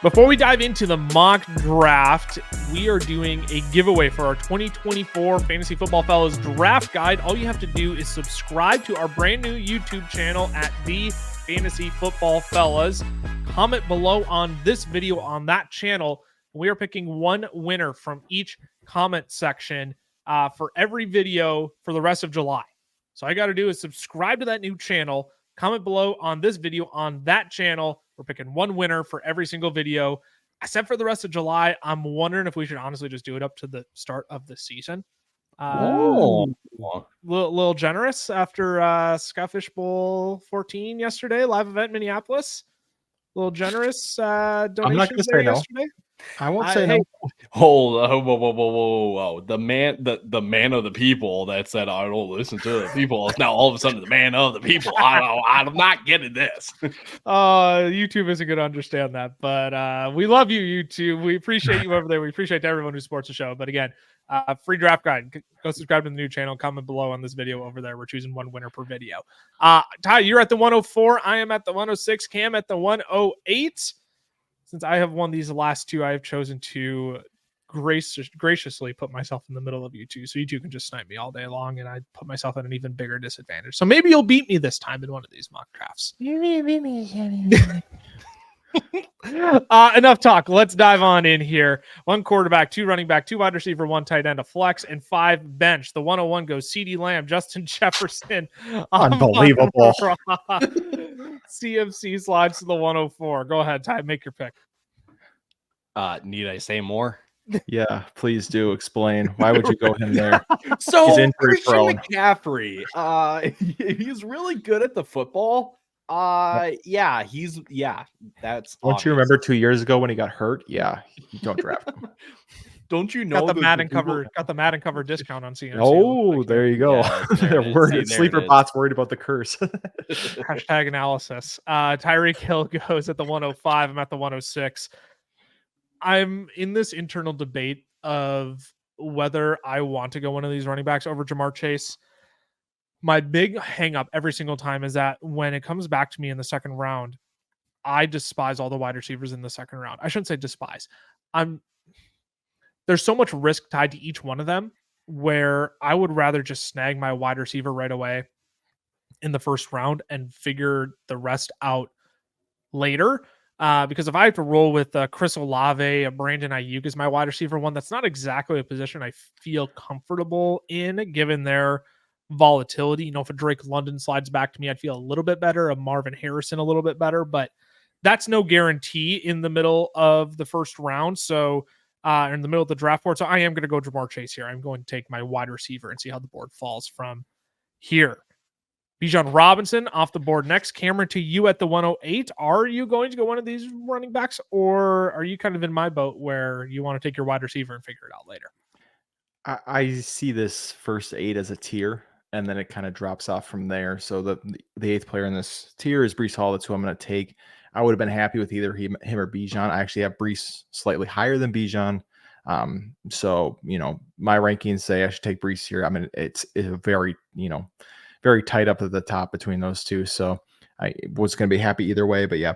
Before we dive into the mock draft, we are doing a giveaway for our 2024 Fantasy Football Fellas Draft Guide. All you have to do is subscribe to our brand new YouTube channel at The Fantasy Football Fellas. Comment below on this video on that channel. We are picking one winner from each comment section for every video for the rest of July. So all you got to do is subscribe to that new channel. Comment below on this video on that channel. We're picking one winner for every single video, except for the rest of July. I'm wondering if we should honestly just do it up to the start of the season. Little generous after Skyfish Bowl 14 yesterday, live event Minneapolis. Little generous donations I'm not going to say no. yesterday. I won't say no. Hey, hold on, whoa. The man of the people that said I don't listen to the people is now all of a sudden the man of the people. I'm not getting this. YouTube isn't going to understand that, but we love you, YouTube. We appreciate you over there. We appreciate everyone who supports the show. But again, free draft guide. Go subscribe to the new channel. Comment below on this video over there. We're choosing one winner per video. Ty, you're at the 104. I am at the 106. Cam at the 108. Since I have won these last two, I have chosen to graciously put myself in the middle of you two. So you two can just snipe me all day long, and I put myself at an even bigger disadvantage. So maybe you'll beat me this time in one of these mock drafts. Enough talk. Let's dive on in here. 1 quarterback, 2 running back, 2 wide receiver, 1 tight end, a flex, and 5 bench. The 101 goes CeeDee Lamb, Justin Jefferson. Unbelievable. CMC slides to the 104. Go ahead, Ty. Make your pick. Need I say more? Yeah, please do explain. Why would you go him there? So He's injury Christian prone. McCaffrey, he's really good at the football. That's Don't you remember 2 years ago when he got hurt? Yeah, you don't draft him. Don't you know got the Madden cover discount on CMC? Oh, there you go. Yeah, They're worried. Sleeper bots worried about the curse. Hashtag analysis. Tyreek Hill goes at the 105. I'm at the 106. I'm in this internal debate of whether I want to go one of these running backs over Jamar Chase. My big hang up every single time is that when it comes back to me in the second round, I despise all the wide receivers in the second round. I shouldn't say despise. There's so much risk tied to each one of them where I would rather just snag my wide receiver right away in the first round and figure the rest out later. Because if I have to roll with Chris Olave, Brandon Ayuk as my wide receiver one, that's not exactly a position I feel comfortable in given their volatility. You know, if a Drake London slides back to me, I'd feel a little bit better. A Marvin Harrison a little bit better, but that's no guarantee in the middle of the first round. So in the middle of the draft board. So I am going to go Jamar Chase here. I'm going to take my wide receiver and see how the board falls from here. Bijan Robinson off the board next. Cameron, to you at the 108. Are you going to go one of these running backs, or are you kind of in my boat where you want to take your wide receiver and figure it out later? I see this first 8 as a tier, and then it kind of drops off from there. So the 8th player in this tier is Breece Hall. That's who I'm going to take. I would have been happy with either him or Bijan. I actually have Breece slightly higher than Bijan. So, you know, my rankings say I should take Breece here. I mean, it's a very, very tight up at the top between those two. So I was going to be happy either way. But yeah,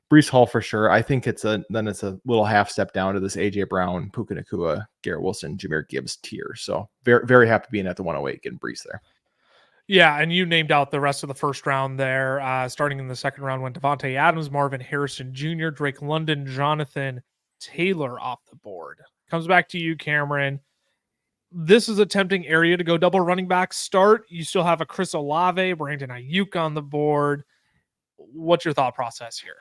Breece Hall for sure. I think it's a little half step down to this AJ Brown, Puka Nacua, Garrett Wilson, Jahmyr Gibbs tier. So very, very happy being at the 108, getting Breece there. Yeah, and you named out the rest of the first round there. Starting in the second round went Devontae Adams, Marvin Harrison Jr., Drake London, Jonathan Taylor off the board. Comes back to you, Cameron. This is a tempting area to go double running back start. You still have a Chris Olave, Brandon Ayuk on the board. What's your thought process here?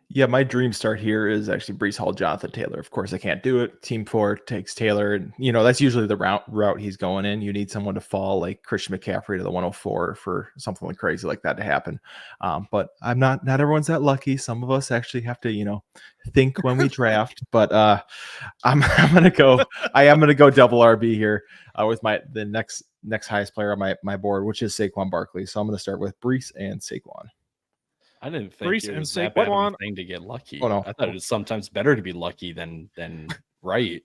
Yeah, my dream start here is actually Breece Hall, Jonathan Taylor. Of course, I can't do it. Team 4 takes Taylor. And, that's usually the route he's going in. You need someone to fall like Christian McCaffrey to the 104 for something like crazy like that to happen. But I'm not everyone's that lucky. Some of us actually have to, think when we draft. But I am going to go double RB here with the next highest player on my board, which is Saquon Barkley. So I'm going to start with Breece and Saquon. I didn't think Breece it was and that bad of Saquon. a thing to get lucky. Oh, no. I thought it was sometimes better to be lucky than right.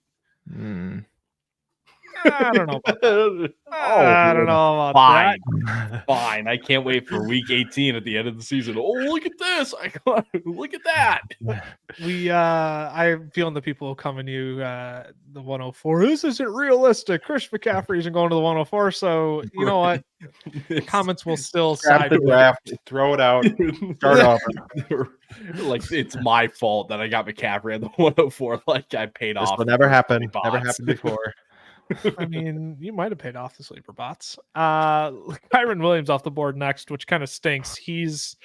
I don't know about that. Oh, I don't know about fine. that. Fine. I can't wait for week 18 at the end of the season. Oh, look at this. Look at that. I'm feeling the people coming to you, the 104. This isn't realistic. Chris McCaffrey isn't going to the 104. So, you know what? Comments will still Scrap side the with draft, throw it out, start over. Like it's my fault that I got McCaffrey at the 104. Like I paid This off. will never happen. bots. Never happened before. I mean, you might have paid off the sleeper bots. Kyron Williams off the board next, which kind of stinks. He's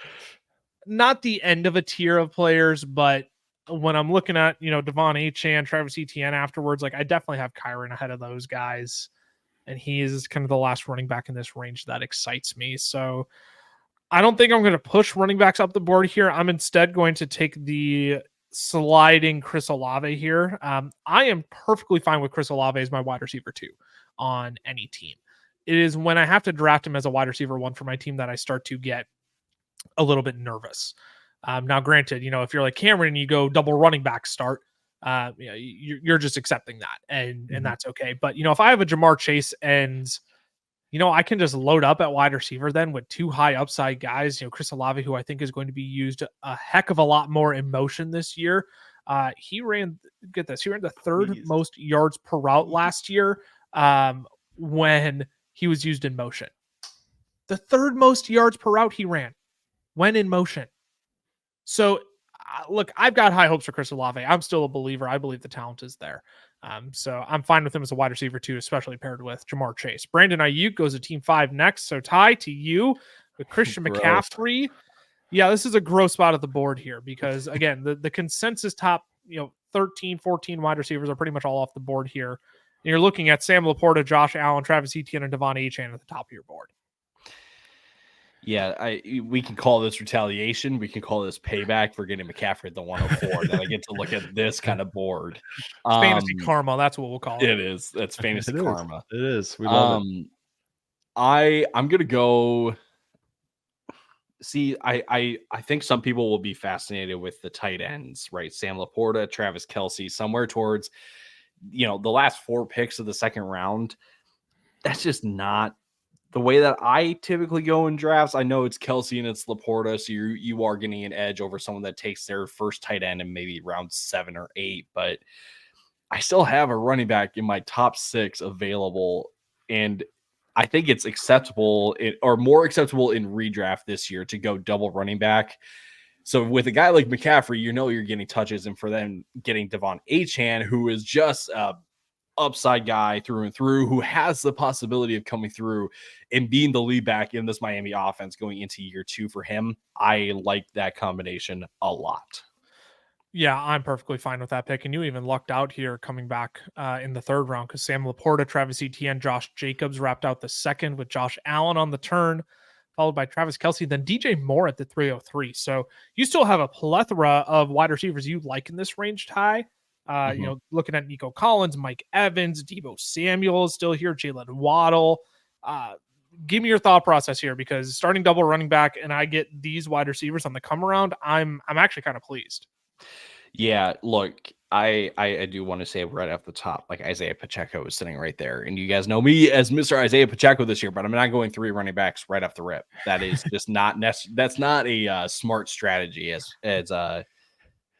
not the end of a tier of players, but when I'm looking at, Devon Achane, Travis Etienne afterwards, like I definitely have Kyron ahead of those guys. And he is kind of the last running back in this range that excites me. So I don't think I'm going to push running backs up the board here. I'm instead going to take the sliding Chris Olave here. I am perfectly fine with Chris Olave as my wide receiver 2 on any team. It is when I have to draft him as a wide receiver 1 for my team that I start to get a little bit nervous. Now, granted, if you're like Cameron and you go double running back start, you're just accepting that, and that's okay. But if I have a Jamar Chase and I can just load up at wide receiver then with 2 high upside guys, Chris Olave, who I think is going to be used a heck of a lot more in motion this year. He ran the 3rd most yards per route last year when he was used in motion. The 3rd most yards per route he ran when in motion. So look, I've got high hopes for Chris Olave. I'm still a believer. I believe the talent is there. So I'm fine with him as a wide receiver 2, especially paired with Jamar Chase. Brandon Ayuk goes to team 5 next. So Ty, to you with Christian McCaffrey. Yeah, this is a gross spot at the board here because again, the consensus top, 13, 14 wide receivers are pretty much all off the board here. And you're looking at Sam Laporta, Josh Allen, Travis Etienne, and Devon Achane at the top of your board. Yeah, we can call this retaliation. We can call this payback for getting McCaffrey at the 104. Then I get to look at this kind of board. Fantasy karma, that's what we'll call it. It is. That's fantasy karma. It is. We love it. I'm gonna go. See, I think some people will be fascinated with the tight ends, right? Sam Laporta, Travis Kelce, somewhere towards, the last 4 picks of the second round. That's just not the way that I typically go in drafts. I know it's Kelce and it's Laporta, so you are getting an edge over someone that takes their first tight end in maybe round 7 or 8. But I still have a running back in my top 6 available, and I think it's acceptable or more acceptable in redraft this year to go double running back. So with a guy like McCaffrey, you're getting touches, and for them getting Devon Achane, who is just upside guy through and through, who has the possibility of coming through and being the lead back in this Miami offense going into year 2 for him. I like that combination a lot. Yeah, I'm perfectly fine with that pick. And you even lucked out here coming back in the 3rd round because Sam Laporta, Travis Etienne, Josh Jacobs wrapped out the 2nd with Josh Allen on the turn, followed by Travis Kelce, then DJ Moore at the 303. So you still have a plethora of wide receivers you like in this range, Ty. Looking at Nico Collins, Mike Evans, Deebo Samuel is still here, Jalen Waddle. Give me your thought process here because starting double running back and I get these wide receivers on the come around, I'm actually kind of pleased. Yeah, look, I do want to say right off the top, like Isaiah Pacheco is sitting right there, and you guys know me as Mr. Isaiah Pacheco this year, but I'm not going 3 running backs right off the rip. That is just not that's not a smart strategy as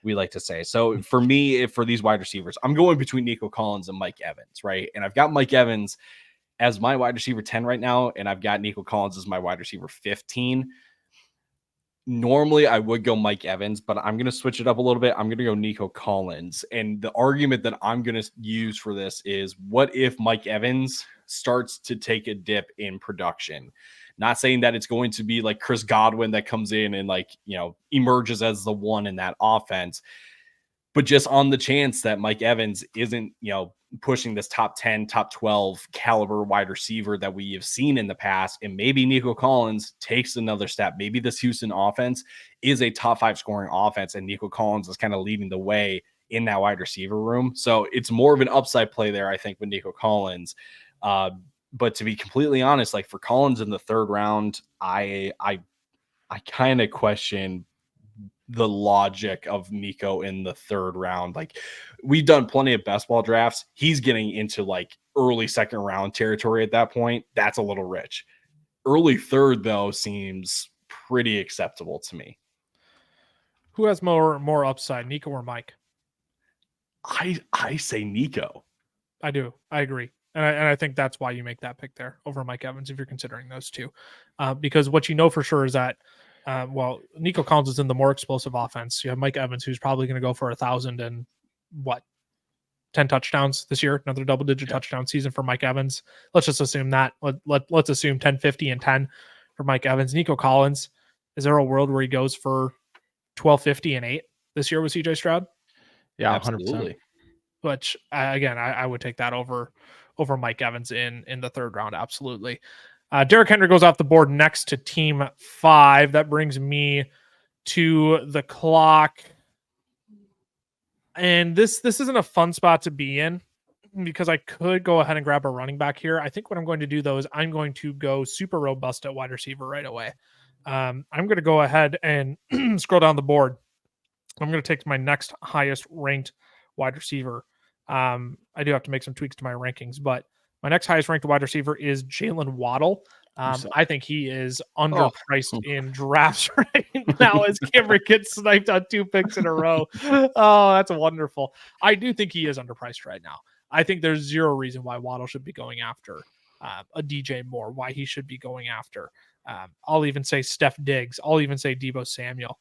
we like to say. So for me, for these wide receivers, I'm going between Nico Collins and Mike Evans, right? And I've got Mike Evans as my wide receiver 10 right now, and I've got Nico Collins as my wide receiver 15. Normally, I would go Mike Evans, but I'm going to switch it up a little bit. I'm going to go Nico Collins. And the argument that I'm going to use for this is, what if Mike Evans starts to take a dip in production? Not saying that it's going to be like Chris Godwin that comes in and emerges as the one in that offense, but just on the chance that Mike Evans isn't, pushing this top 10, top 12 caliber wide receiver that we have seen in the past, and maybe Nico Collins takes another step. Maybe this Houston offense is a top 5 scoring offense, and Nico Collins is kind of leading the way in that wide receiver room. So it's more of an upside play there, I think, with Nico Collins. But to be completely honest, like for Collins in the 3rd round, I kind of question the logic of Nico in the 3rd round. Like, we've done plenty of best ball drafts. He's getting into like early second round territory at that point. That's a little rich. Early third, though, seems pretty acceptable to me. Who has more upside, Nico or Mike? I say Nico. I do. I agree. And I think that's why you make that pick there over Mike Evans if you're considering those two. Because what you know for sure is that, Nico Collins is in the more explosive offense. You have Mike Evans, who's probably going to go for 1,000 and 10 touchdowns this year, another double-digit touchdown season for Mike Evans. Let's just assume that. Let's assume 10, 50, and 10 for Mike Evans. Nico Collins, is there a world where he goes for 12, 50, and 8 this year with CJ Stroud? Yeah, Absolutely. 100%. Which again, I would take that over Mike Evans in the third round. Absolutely. Derrick Henry goes off the board next to team 5. That brings me to the clock. And this isn't a fun spot to be in because I could go ahead and grab a running back here. I think what I'm going to do though is I'm going to go super robust at wide receiver right away. I'm going to go ahead and scroll down the board. I'm going to take my next highest ranked wide receiver. I do have to make some tweaks to my rankings, but my next highest ranked wide receiver is Jalen Waddle. I think he is underpriced in drafts right now as Cameron gets sniped on 2 picks in a row. Oh, that's wonderful. I do think he is underpriced right now. I think there's zero reason why Waddle should be going after a DJ Moore, why he should be going after. I'll even say Steph Diggs. I'll even say Deebo Samuel.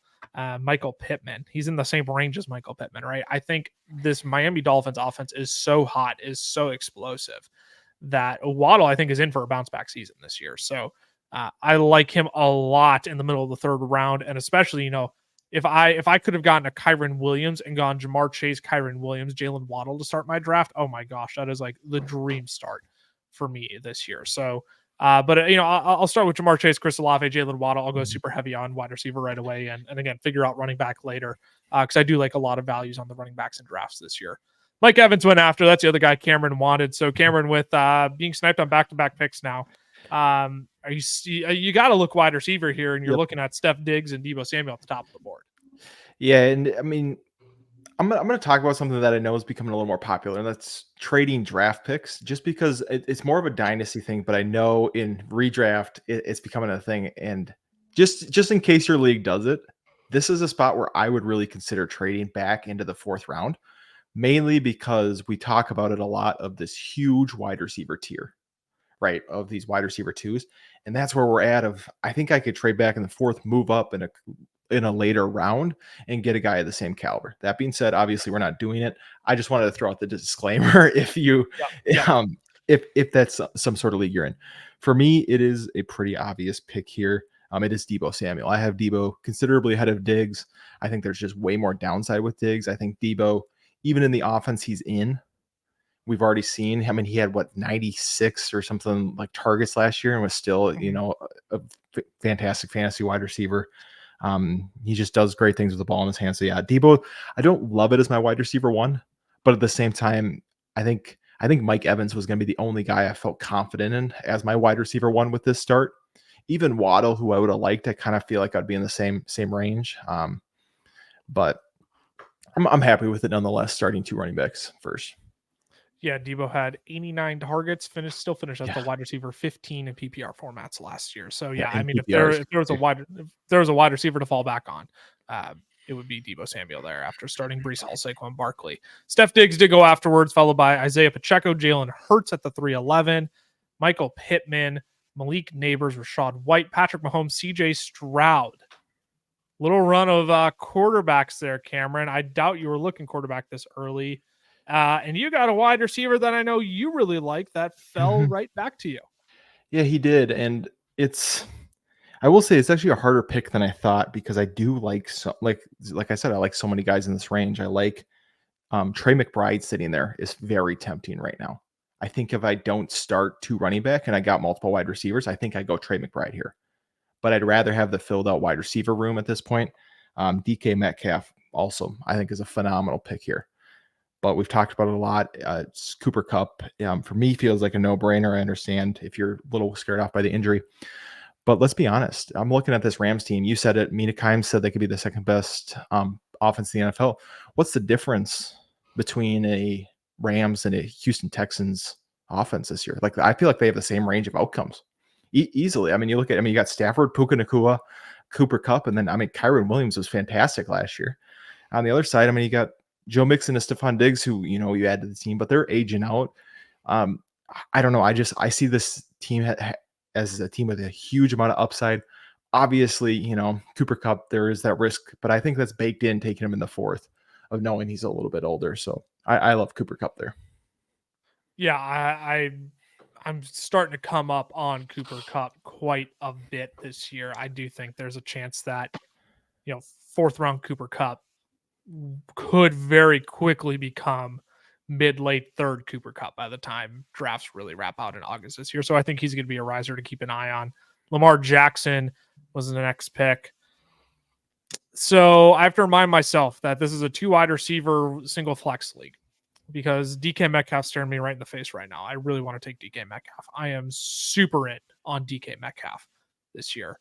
Michael Pittman. He's in the same range as Michael Pittman, right? I think this Miami Dolphins offense is so hot, is so explosive that Waddle, I think, is in for a bounce back season this year. So I like him a lot in the middle of the third round. And especially, if I could have gotten a Kyren Williams and gone Jamar Chase, Kyren Williams, Jalen Waddle to start my draft, oh my gosh, that is like the dream start for me this year. So I'll start with Jamar Chase, Chris Olave, Jalen Waddle. I'll go super heavy on wide receiver right away, and again figure out running back later because I do like a lot of values on the running backs in drafts this year. Mike Evans went after. That's the other guy Cameron wanted. So Cameron, with being sniped on back-to-back picks now, you got to look wide receiver here, and you're looking at Steph Diggs and Deebo Samuel at the top of the board. Yeah, and I mean, I'm going to talk about something that I know is becoming a little more popular, and that's trading draft picks, just because it's more of a dynasty thing, but I know in redraft, it's becoming a thing. And just in case your league does it, this is a spot where I would really consider trading back into the 4th round, mainly because we talk about it a lot of this huge wide receiver tier, right? Of these wide receiver 2s. And that's where we're at I think I could trade back in the 4th, move up in a later round and get a guy of the same caliber. That being said, obviously we're not doing it. I just wanted to throw out the disclaimer if that's some sort of league you're in. For me, it is a pretty obvious pick here. It is Deebo Samuel. I have Deebo considerably ahead of Diggs. I think there's just way more downside with Diggs. I think Deebo, even in the offense he's in, we've already seen. I mean, he had 96 or something like targets last year and was still, a fantastic fantasy wide receiver. He just does great things with the ball in his hands. So yeah, Deebo, I don't love it as my wide receiver 1, but at the same time, I think Mike Evans was going to be the only guy I felt confident in as my wide receiver 1 with this start. Even Waddle, who I would have liked, I kind of feel like I'd be in the same range. But I'm happy with it nonetheless, starting 2 running backs first. Yeah, Deebo had 89 targets, still finished as the wide receiver 15 in PPR formats last year. So yeah, I mean, if there was a wide receiver to fall back on, it would be Deebo Samuel there after starting Breece Hall, Saquon Barkley. Steph Diggs did go afterwards, followed by Isaiah Pacheco, Jalen Hurts at the 311, Michael Pittman, Malik Neighbors, Rashad White, Patrick Mahomes, CJ Stroud. Little run of quarterbacks there, Cameron. I doubt you were looking quarterback this early. And you got a wide receiver that I know you really like that fell right back to you. Yeah, he did. And I will say it's actually a harder pick than I thought, because I do like I said, I like so many guys in this range. I like Trey McBride sitting there is very tempting right now. I think if I don't start 2 running back and I got multiple wide receivers, I think I go Trey McBride here. But I'd rather have the filled out wide receiver room at this point. DK Metcalf also, I think, is a phenomenal pick here. But we've talked about it a lot. It's Cooper Kupp. For me, feels like a no-brainer. I understand if you're a little scared off by the injury. But let's be honest. I'm looking at this Rams team. You said it. Mina Kimes said they could be the second best offense in the NFL. What's the difference between a Rams and a Houston Texans offense this year. Like, I feel like they have the same range of outcomes easily. I mean, you got Stafford, Puka Nacua, Cooper Kupp, and then, Kyron Williams was fantastic last year. On the other side, you got Joe Mixon and Stephon Diggs, who, you add to the team, but they're aging out. I don't know. I see this team as a team with a huge amount of upside. Obviously, Cooper Kupp, there is that risk, but I think that's baked in taking him in the fourth of knowing he's a little bit older. So I love Cooper Kupp there. Yeah, I'm starting to come up on Cooper Kupp quite a bit this year. I do think there's a chance that, fourth round Cooper Kupp could very quickly become mid-late third Cooper Kupp by the time drafts really wrap out in August this year. So I think he's going to be a riser to keep an eye on. Lamar Jackson was the next pick. So I have to remind myself that this is a 2 wide receiver single flex league, because DK Metcalf's staring me right in the face right now. I really want to take DK Metcalf. I am super in on DK Metcalf this year.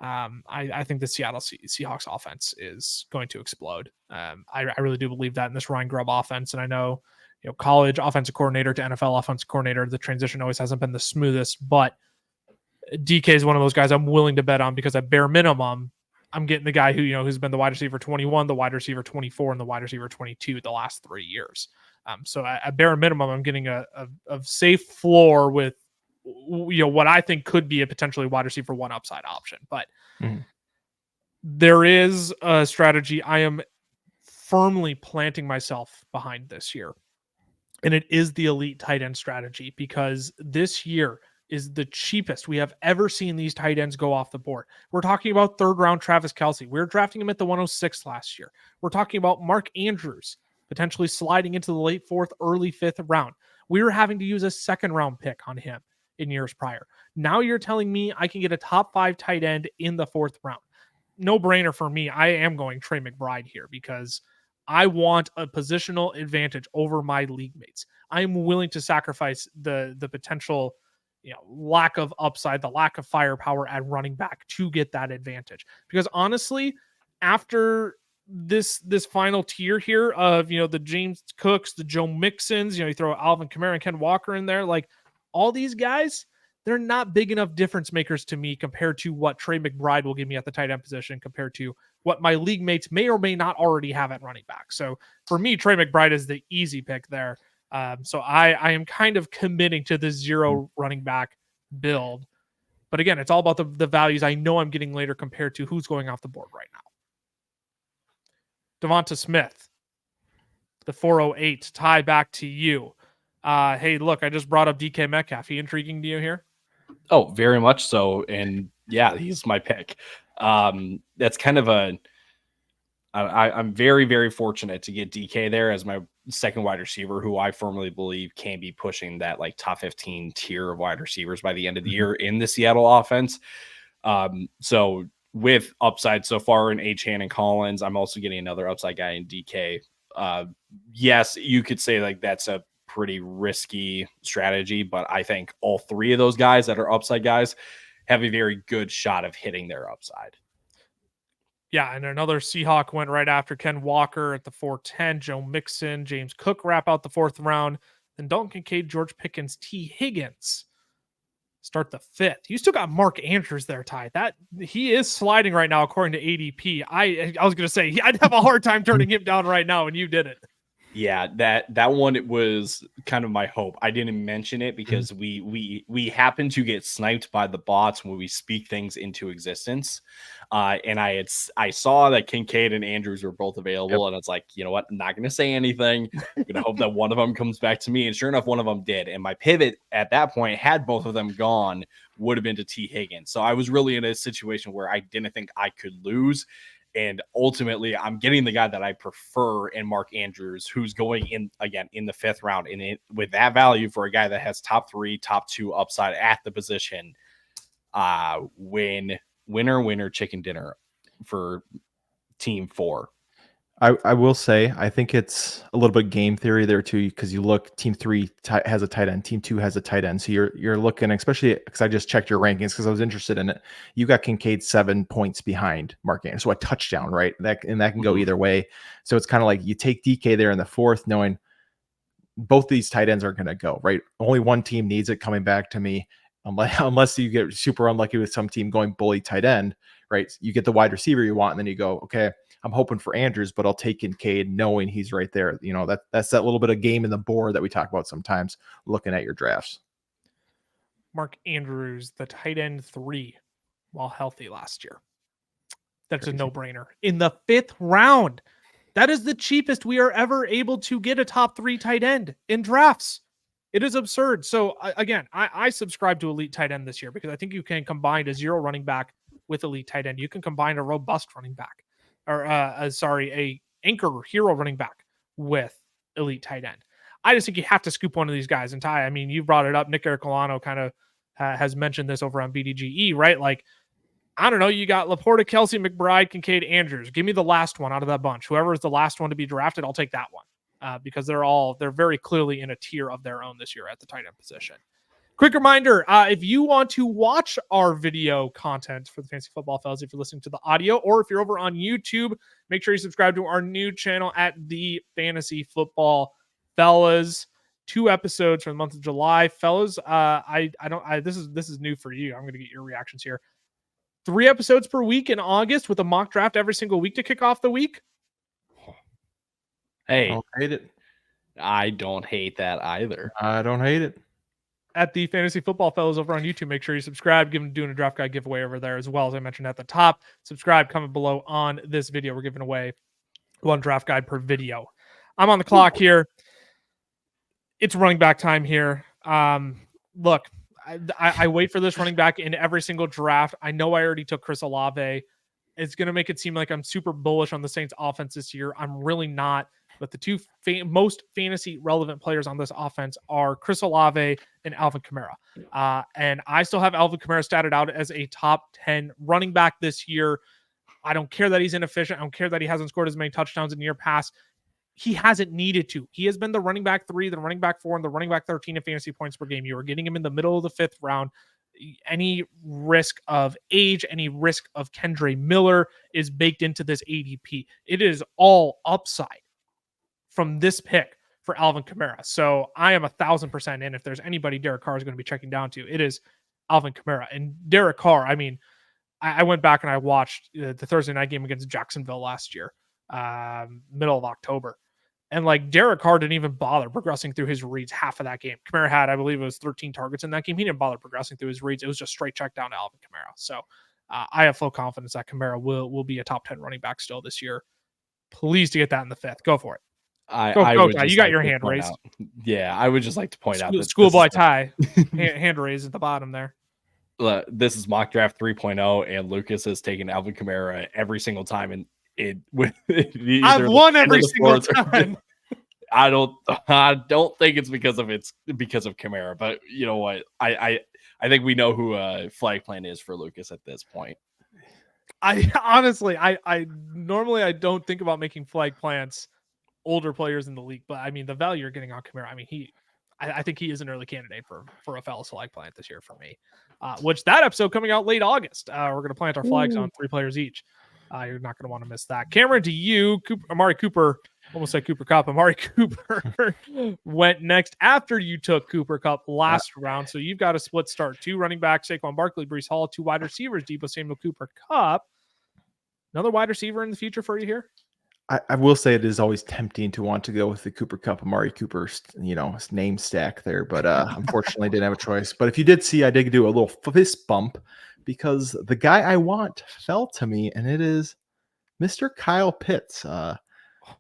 I think the Seattle Seahawks offense is going to explode. I really do believe that in this Ryan Grubb offense. And I know, college offensive coordinator to NFL offensive coordinator, the transition always hasn't been the smoothest, but DK is one of those guys I'm willing to bet on, because at bare minimum, I'm getting the guy who, who's been the wide receiver 21, the wide receiver 24, and the wide receiver 22 the last 3 years. So at bare minimum, I'm getting a safe floor with, what I think could be a potentially wide receiver 1 upside option. But there is a strategy I am firmly planting myself behind this year, and it is the elite tight end strategy, because this year is the cheapest we have ever seen these tight ends go off the board. We're talking about third round Travis Kelce. We were drafting him at the 106 last year. We're talking about Mark Andrews potentially sliding into the late 4th, early 5th round. We were having to use a second round pick on him in years prior. Now you're telling me I can get a top 5 tight end in the 4th round. No brainer for me. I am going Trey McBride here, because I want a positional advantage over my league mates. I'm willing to sacrifice the potential, lack of upside, the lack of firepower at running back to get that advantage. Because honestly, after this final tier here of, the James Cooks, the Joe Mixons, you throw Alvin Kamara and Ken Walker in there, like all these guys, they're not big enough difference makers to me compared to what Trey McBride will give me at the tight end position, compared to what my league mates may or may not already have at running back. So for me, Trey McBride is the easy pick there. So I am kind of committing to the 0 running back build. But again, it's all about the values I know I'm getting later compared to who's going off the board right now. Devonta Smith, the 408, tie back to you. Hey, look, I just brought up DK Metcalf. He intriguing to you here? Oh, very much so. And yeah, he's my pick. That's kind of I'm very, very fortunate to get DK there as my second wide receiver, who I firmly believe can be pushing that like top 15 tier of wide receivers by the end of the year in the Seattle offense. So with upside so far in Achane and Collins, I'm also getting another upside guy in DK. Yes, you could say like that's a pretty risky strategy, but I think all 3 of those guys that are upside guys have a very good shot of hitting their upside. Yeah, and another Seahawk went right after Ken Walker at the 410. Joe Mixon, James Cook wrap out the 4th round. Then Dalton Kincaid, George Pickens, T. Higgins start the 5th. You still got Mark Andrews there, Ty. That he is sliding right now according to ADP. I was going to say I'd have a hard time turning him down right now, and you did it. Yeah, that one, it was kind of my hope. I didn't mention it because we happen to get sniped by the bots when we speak things into existence. And I saw that Kincaid and Andrews were both available, and it's like, you know what? I'm not going to say anything. I'm going to hope that one of them comes back to me. And sure enough, one of them did. And my pivot at that point, had both of them gone, would have been to T. Higgins. So I was really in a situation where I didn't think I could lose. And ultimately, I'm getting the guy that I prefer in Mark Andrews, who's going in again in the 5th round. And with that value for a guy that has top 3, top 2 upside at the position, winner, chicken dinner for team 4. I will say, I think it's a little bit game theory there too, because you look, team 3 has a tight end, team 2 has a tight end. So you're looking, especially because I just checked your rankings because I was interested in it. You got Kincaid 7 points behind Mark Andrews, so a touchdown, right? That can go either way. So it's kind of like you take DK there in the 4th, knowing both these tight ends are going to go, right? Only one team needs it coming back to me. Unless you get super unlucky with some team going bully tight end, right? You get the wide receiver you want, and then you go, okay, I'm hoping for Andrews, but I'll take Kincaid knowing he's right there. That's that little bit of game in the board that we talk about sometimes looking at your drafts. Mark Andrews, the tight end 3, while healthy last year. That's Crazy. a no-brainer. In the 5th round, that is the cheapest we are ever able to get a top 3 tight end in drafts. It is absurd. So again, I subscribe to elite tight end this year because I think you can combine a 0 running back with elite tight end. You can combine a robust running back, or a anchor hero running back with elite tight end. I just think you have to scoop one of these guys. And Ty, I mean, you brought it up. Nick Ercolano kind of has mentioned this over on BDGE, right? Like, I don't know. You got Laporta, Kelsey, McBride, Kincaid, Andrews. Give me the last one out of that bunch. Whoever is the last one to be drafted, I'll take that one. Because they're very clearly in a tier of their own this year at the tight end position. Quick reminder, if you want to watch our video content for the Fantasy Football Fellas, if you're listening to the audio, or if you're over on YouTube, make sure you subscribe to our new channel at the Fantasy Football Fellas. 2 episodes for the month of July. Fellas, this is new for you. I'm going to get your reactions here. 3 episodes per week in August with a mock draft every single week to kick off the week. Hey, I don't hate it. I don't hate that either. I don't hate it. At the Fantasy Football Fellows over on YouTube, make sure you subscribe. Doing a draft guide giveaway over there as well, as I mentioned at the top. Subscribe, comment below on this video. We're giving away 1 draft guide per video. I'm on the clock here. It's running back time here. Look, I wait for this running back in every single draft. I know I already took Chris Olave. It's going to make it seem like I'm super bullish on the Saints offense this year. I'm really not. But the 2 most fantasy relevant players on this offense are Chris Olave and Alvin Kamara. And I still have Alvin Kamara statted out as a top 10 running back this year. I don't care that he's inefficient. I don't care that he hasn't scored as many touchdowns in year past. He hasn't needed to. He has been the running back 3, the running back 4, and the running back 13 in fantasy points per game. You are getting him in the middle of the 5th round. Any risk of age, any risk of Kendre Miller is baked into this ADP. It is all upside from this pick for Alvin Kamara. So I am 1,000% in. If there's anybody Derek Carr is going to be checking down to, it is Alvin Kamara. And Derek Carr, I mean, I went back and I watched the Thursday night game against Jacksonville last year, middle of October. And like Derek Carr didn't even bother progressing through his reads half of that game. Kamara had, I believe it was 13 targets in that game. He didn't bother progressing through his reads. It was just straight check down to Alvin Kamara. So I have full confidence that Kamara will be a top 10 running back still this year. Pleased to get that in the 5th. Go for it. I Go, would Ty. just You got like your to hand point raised. out- Yeah, I would just like to point out that Schoolboy Ty, hand raised at the bottom there. This is mock draft 3.0, and Lucas has taken Alvin Kamara every single time, and I've won every single time. I don't think it's because of Kamara, but you know what? I think we know who flag plan is for Lucas at this point. I honestly, I normally I don't think about making flag plants older players in the league, but I mean the value you're getting on Kamara, I mean I think he is an early candidate for a fellow flag plant this year for me. Which that episode coming out late August. We're going to plant our flags on 3 players each. You're not going to want to miss that. Cameron, to you, Amari Cooper, almost said Cooper Kupp. Amari Cooper went next after you took Cooper Kupp last round. So you've got a split start. 2 running backs, Saquon Barkley, Breece Hall, 2 wide receivers, Deebo Samuel, Cooper Kupp. Another wide receiver in the future for you here? I will say it is always tempting to want to go with the Cooper Kupp, Amari Cooper, name stack there, but unfortunately didn't have a choice. But if you did see, I did do a little fist bump because the guy I want fell to me, and it is Mr. Kyle Pitts.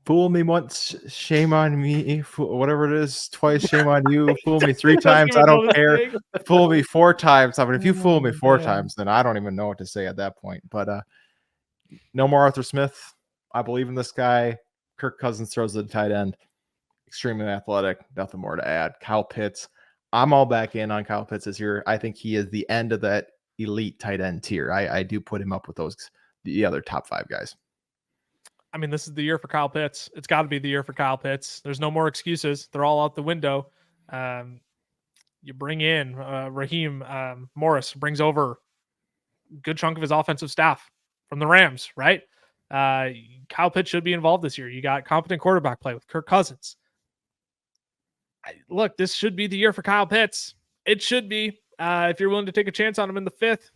Fool me once, shame on me. Whatever it is, twice, shame on you. Fool me 3 times, I don't care. Fool me 4 times. I mean, if you fool me 4 times, then I don't even know what to say at that point. But no more Arthur Smith. I believe in this guy. Kirk Cousins throws the tight end. Extremely athletic. Nothing more to add. Kyle Pitts. I'm all back in on Kyle Pitts this year. I think he is the end of that elite tight end tier. I do put him up with the other top 5 guys. I mean, this is the year for Kyle Pitts. It's got to be the year for Kyle Pitts. There's no more excuses. They're all out the window. You bring in Raheem Morris, brings over a good chunk of his offensive staff from the Rams, right? Kyle Pitts should be involved this year. You got competent quarterback play with Kirk Cousins. look, this should be the year for Kyle Pitts. It should be. If you're willing to take a chance on him in the 5th,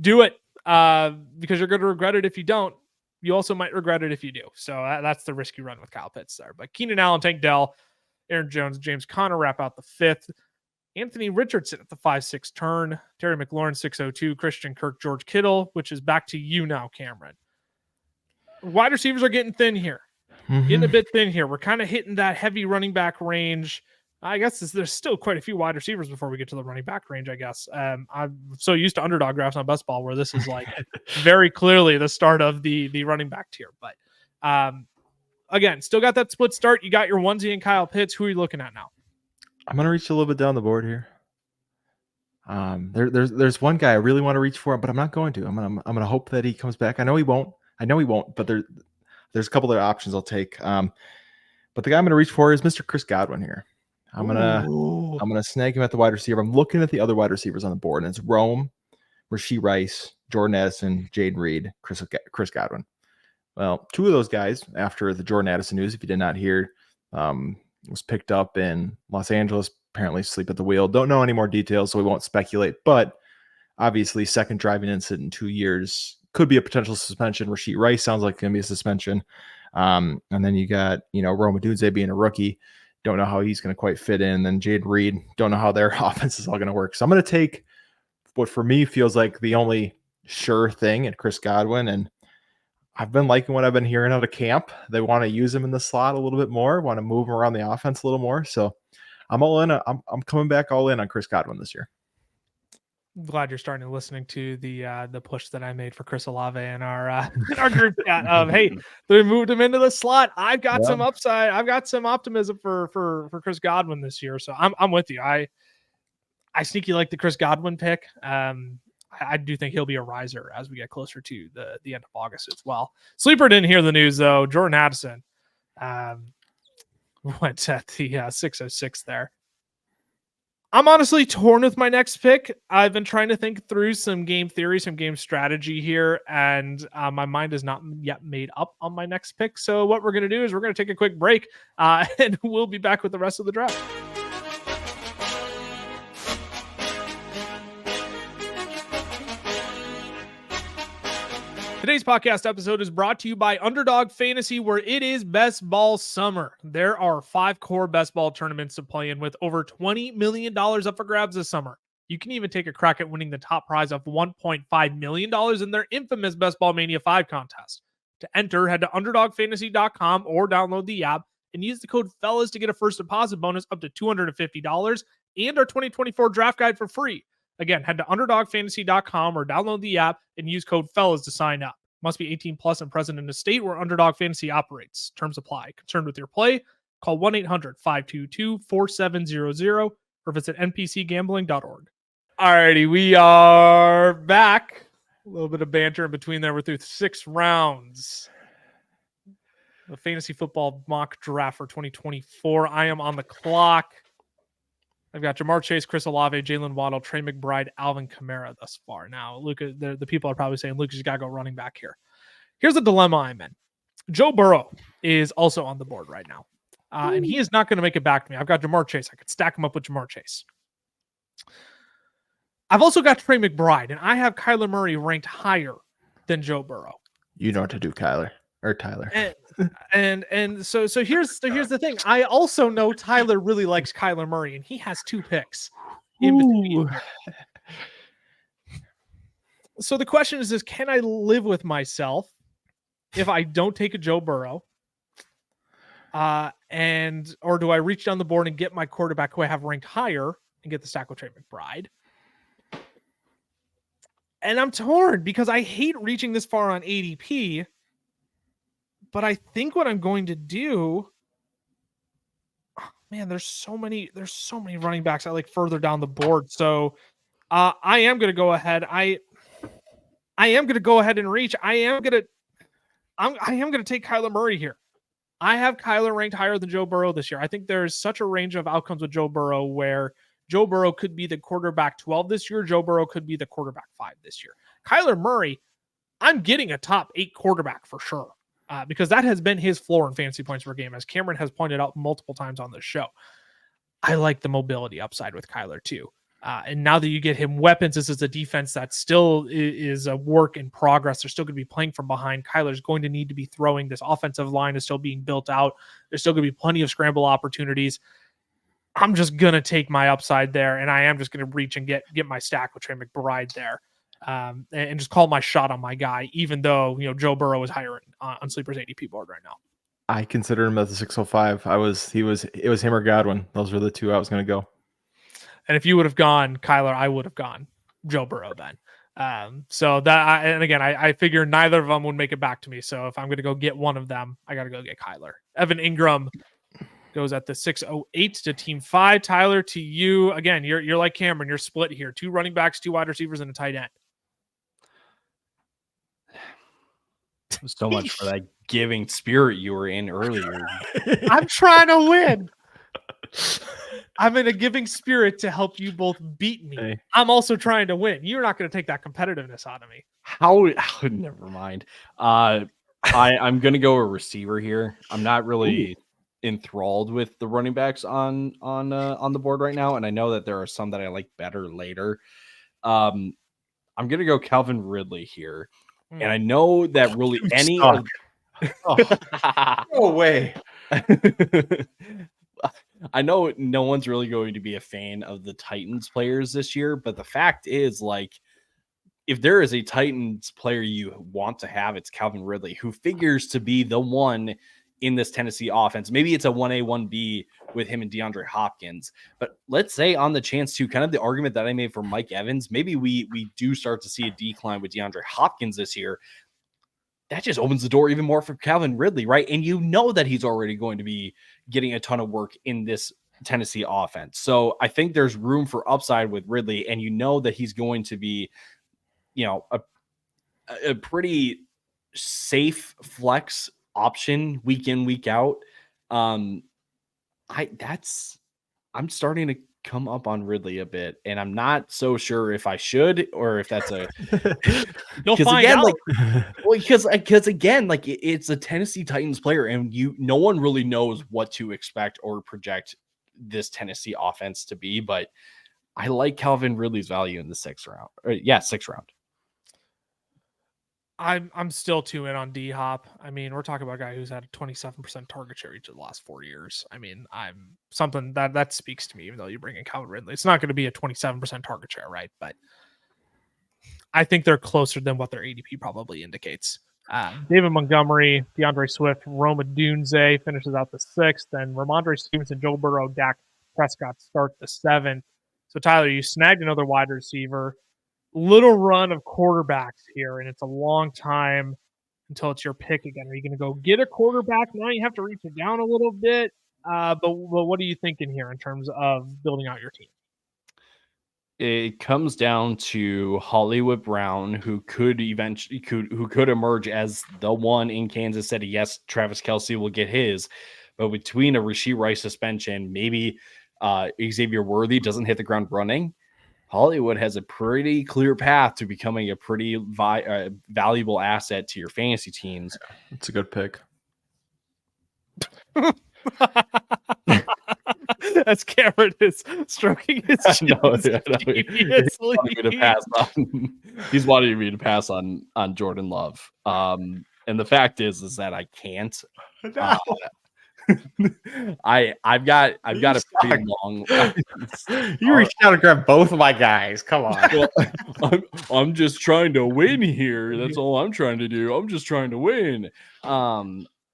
do it, because you're going to regret it if you don't. You also might regret it if you do. So that's the risk you run with Kyle Pitts there. But Keenan Allen, Tank Dell, Aaron Jones, James Conner wrap out the 5th. Anthony Richardson at the 5-6 turn. Terry McLaurin, 602. Christian Kirk, George Kittle, which is back to you now, Cameron. Wide receivers are getting thin here. Getting a bit thin here. We're kind of hitting that heavy running back range. I guess there's still quite a few wide receivers before we get to the running back range, I guess. I'm so used to underdog drafts on Best Ball where this is like very clearly the start of the running back tier. But again, still got that split start. You got your onesie and Kyle Pitts. Who are you looking at now? I'm going to reach a little bit down the board here. There's one guy I really want to reach for, but I'm not going to. I'm going to hope that he comes back. I know he won't, but there's a couple of options I'll take. But the guy I'm going to reach for is Mr. Chris Godwin here. I'm gonna snag him at the wide receiver. I'm looking at the other wide receivers on the board, and it's Rome, Rashee Rice, Jordan Addison, Jaden Reed, Chris Godwin. Well, 2 of those guys, after the Jordan Addison news, if you did not hear, was picked up in Los Angeles, apparently asleep at the wheel. Don't know any more details, so we won't speculate. But obviously, second driving incident in 2 years could be a potential suspension. Rashee Rice sounds like it's going to be a suspension. And then you got, Rome Odunze being a rookie. Don't know how he's going to quite fit in. Then Jaden Reed, don't know how their offense is all going to work. So I'm going to take what for me feels like the only sure thing at Chris Godwin. And I've been liking what I've been hearing out of camp. They want to use him in the slot a little bit more, want to move him around the offense a little more. So I'm all in. I'm coming back all in on Chris Godwin this year. I'm glad you're starting to listening to the push that I made for Chris Olave in our group chat of, hey, they moved him into the slot. I've got some upside. I've got some optimism for Chris Godwin this year. So I'm with you. I sneaky like the Chris Godwin pick. I do think he'll be a riser as we get closer to the end of August as well. Sleeper didn't hear the news though. Jordan Addison went at the 606 there. I'm honestly torn with my next pick. I've been trying to think through some game theory, some game strategy here, and my mind is not yet made up on my next pick. So what we're going to do is we're going to take a quick break, and we'll be back with the rest of the draft. Today's podcast episode is brought to you by Underdog Fantasy, where it is best ball summer. There are 5 core best ball tournaments to play in with over $20 million up for grabs this summer. You can even take a crack at winning the top prize of $1.5 million in their infamous Best Ball Mania 5 contest. To enter, head to UnderdogFantasy.com or download the app and use the code FELLAS to get a first deposit bonus up to $250 and our 2024 draft guide for free. Again, head to UnderdogFantasy.com or download the app and use code FELLAS to sign up. Must be 18 plus and present in a state where Underdog Fantasy operates. Terms apply. Concerned with your play? Call 1-800-522-4700 or visit npcgambling.org. Alrighty, we are back. A little bit of banter in between there. We're through 6 rounds. The fantasy football mock draft for 2024. I am on the clock. I've got Jamar Chase, Chris Olave, Jalen Waddle, Trey McBride, Alvin Kamara thus far. Now, Luka, the people are probably saying, Lucas, you got to go running back here. Here's the dilemma I'm in. Joe Burrow is also on the board right now, and he is not going to make it back to me. I've got Jamar Chase. I could stack him up with Jamar Chase. I've also got Trey McBride, and I have Kyler Murray ranked higher than Joe Burrow. You know what to do, Tyler. And so here's the thing. I also know Tyler really likes Kyler Murray, and he has 2 picks in between. So the question is can I live with myself if I don't take a Joe Burrow? Or do I reach down the board and get my quarterback who I have ranked higher and get the stack with Trey McBride? And I'm torn because I hate reaching this far on ADP. But I think what I'm going to do, there's so many running backs I like further down the board. So I am going to go ahead. I am going to go ahead and reach. I am going to take Kyler Murray here. I have Kyler ranked higher than Joe Burrow this year. I think there's such a range of outcomes with Joe Burrow where Joe Burrow could be the quarterback 12 this year. Joe Burrow could be the quarterback 5 this year. Kyler Murray, I'm getting a top 8 quarterback for sure. because that has been his floor in fantasy points per game, as Cameron has pointed out multiple times on this show. I like the mobility upside with Kyler too. And now that you get him weapons, this is a defense that still is a work in progress. They're still going to be playing from behind. Kyler's going to need to be throwing. This offensive line is still being built out. There's still going to be plenty of scramble opportunities. I'm just going to take my upside there, and I am just going to reach and get my stack with Trey McBride there, and just call my shot on my guy, even though Joe Burrow is higher on Sleeper's ADP board right now. I consider him as a 605. It was him or Godwin. Those were the two I was going to go. And if you would have gone Kyler, I would have gone Joe Burrow then. So that, and again, I figure neither of them would make it back to me. So if I'm going to go get one of them, I got to go get Kyler. Evan Ingram goes at the 608 to team 5. Tyler, to you again. You're like Cameron. You're split here. 2 running backs, 2 wide receivers, and a tight end. So much for that giving spirit you were in earlier. I'm trying to win. I'm in a giving spirit to help you both beat me. Hey. I'm also trying to win. You're not going to take that competitiveness out of me. How never mind. I'm going to go a receiver here. I'm not really enthralled with the running backs on the board right now, and I know that there are some that I like better later. I'm going to go Calvin Ridley here. And I know that really any of... No way. I know no one's really going to be a fan of the Titans players this year, but the fact is, like, if there is a Titans player you want to have, it's Calvin Ridley, who figures to be the one in this Tennessee offense. Maybe it's a 1A, 1B with him and DeAndre Hopkins, but let's say on the chance to kind of the argument that I made for Mike Evans, maybe we do start to see a decline with DeAndre Hopkins this year. That just opens the door even more for Calvin Ridley, right? And you know that he's already going to be getting a ton of work in this Tennessee offense. So I think there's room for upside with Ridley, and you know that he's going to be, a pretty safe flex option week in, week out. I'm starting to come up on Ridley a bit, and I'm not so sure if I should or if that's a you'll find out. Because again, like it's a Tennessee Titans player, and no one really knows what to expect or project this Tennessee offense to be. But I like Calvin Ridley's value in the 6th round. 6th round. I'm still too in on D Hop. I mean, we're talking about a guy who's had a 27% target share each of the last 4 years. I mean, I'm something that speaks to me, even though you bring in Calvin Ridley. It's not going to be a 27% target share, right? But I think they're closer than what their ADP probably indicates. David Montgomery, DeAndre Swift, Roma Dunze finishes out the 6th, and Ramondre Stevenson, Joe Burrow, Dak Prescott start the 7th. So Tyler, you snagged another wide receiver. Little run of quarterbacks here, and it's a long time until it's your pick again. Are you going to go get a quarterback? Now you have to reach it down a little bit. But what are you thinking here in terms of building out your team? It comes down to Hollywood Brown, who could emerge as the one in Kansas City. Yes, Travis Kelce will get his, but between a Rashee Rice suspension, maybe Xavier Worthy doesn't hit the ground running. Hollywood has a pretty clear path to becoming a pretty valuable asset to your fantasy teams. It's a good pick. As Cameron is stroking his chin. He's wanting me to pass on Jordan Love. And the fact is that I can't. No. I've got a pretty long. You reached out to grab both of my guys. Come on. Well, I'm just trying to win here. That's all I'm trying to do. I'm just trying to win.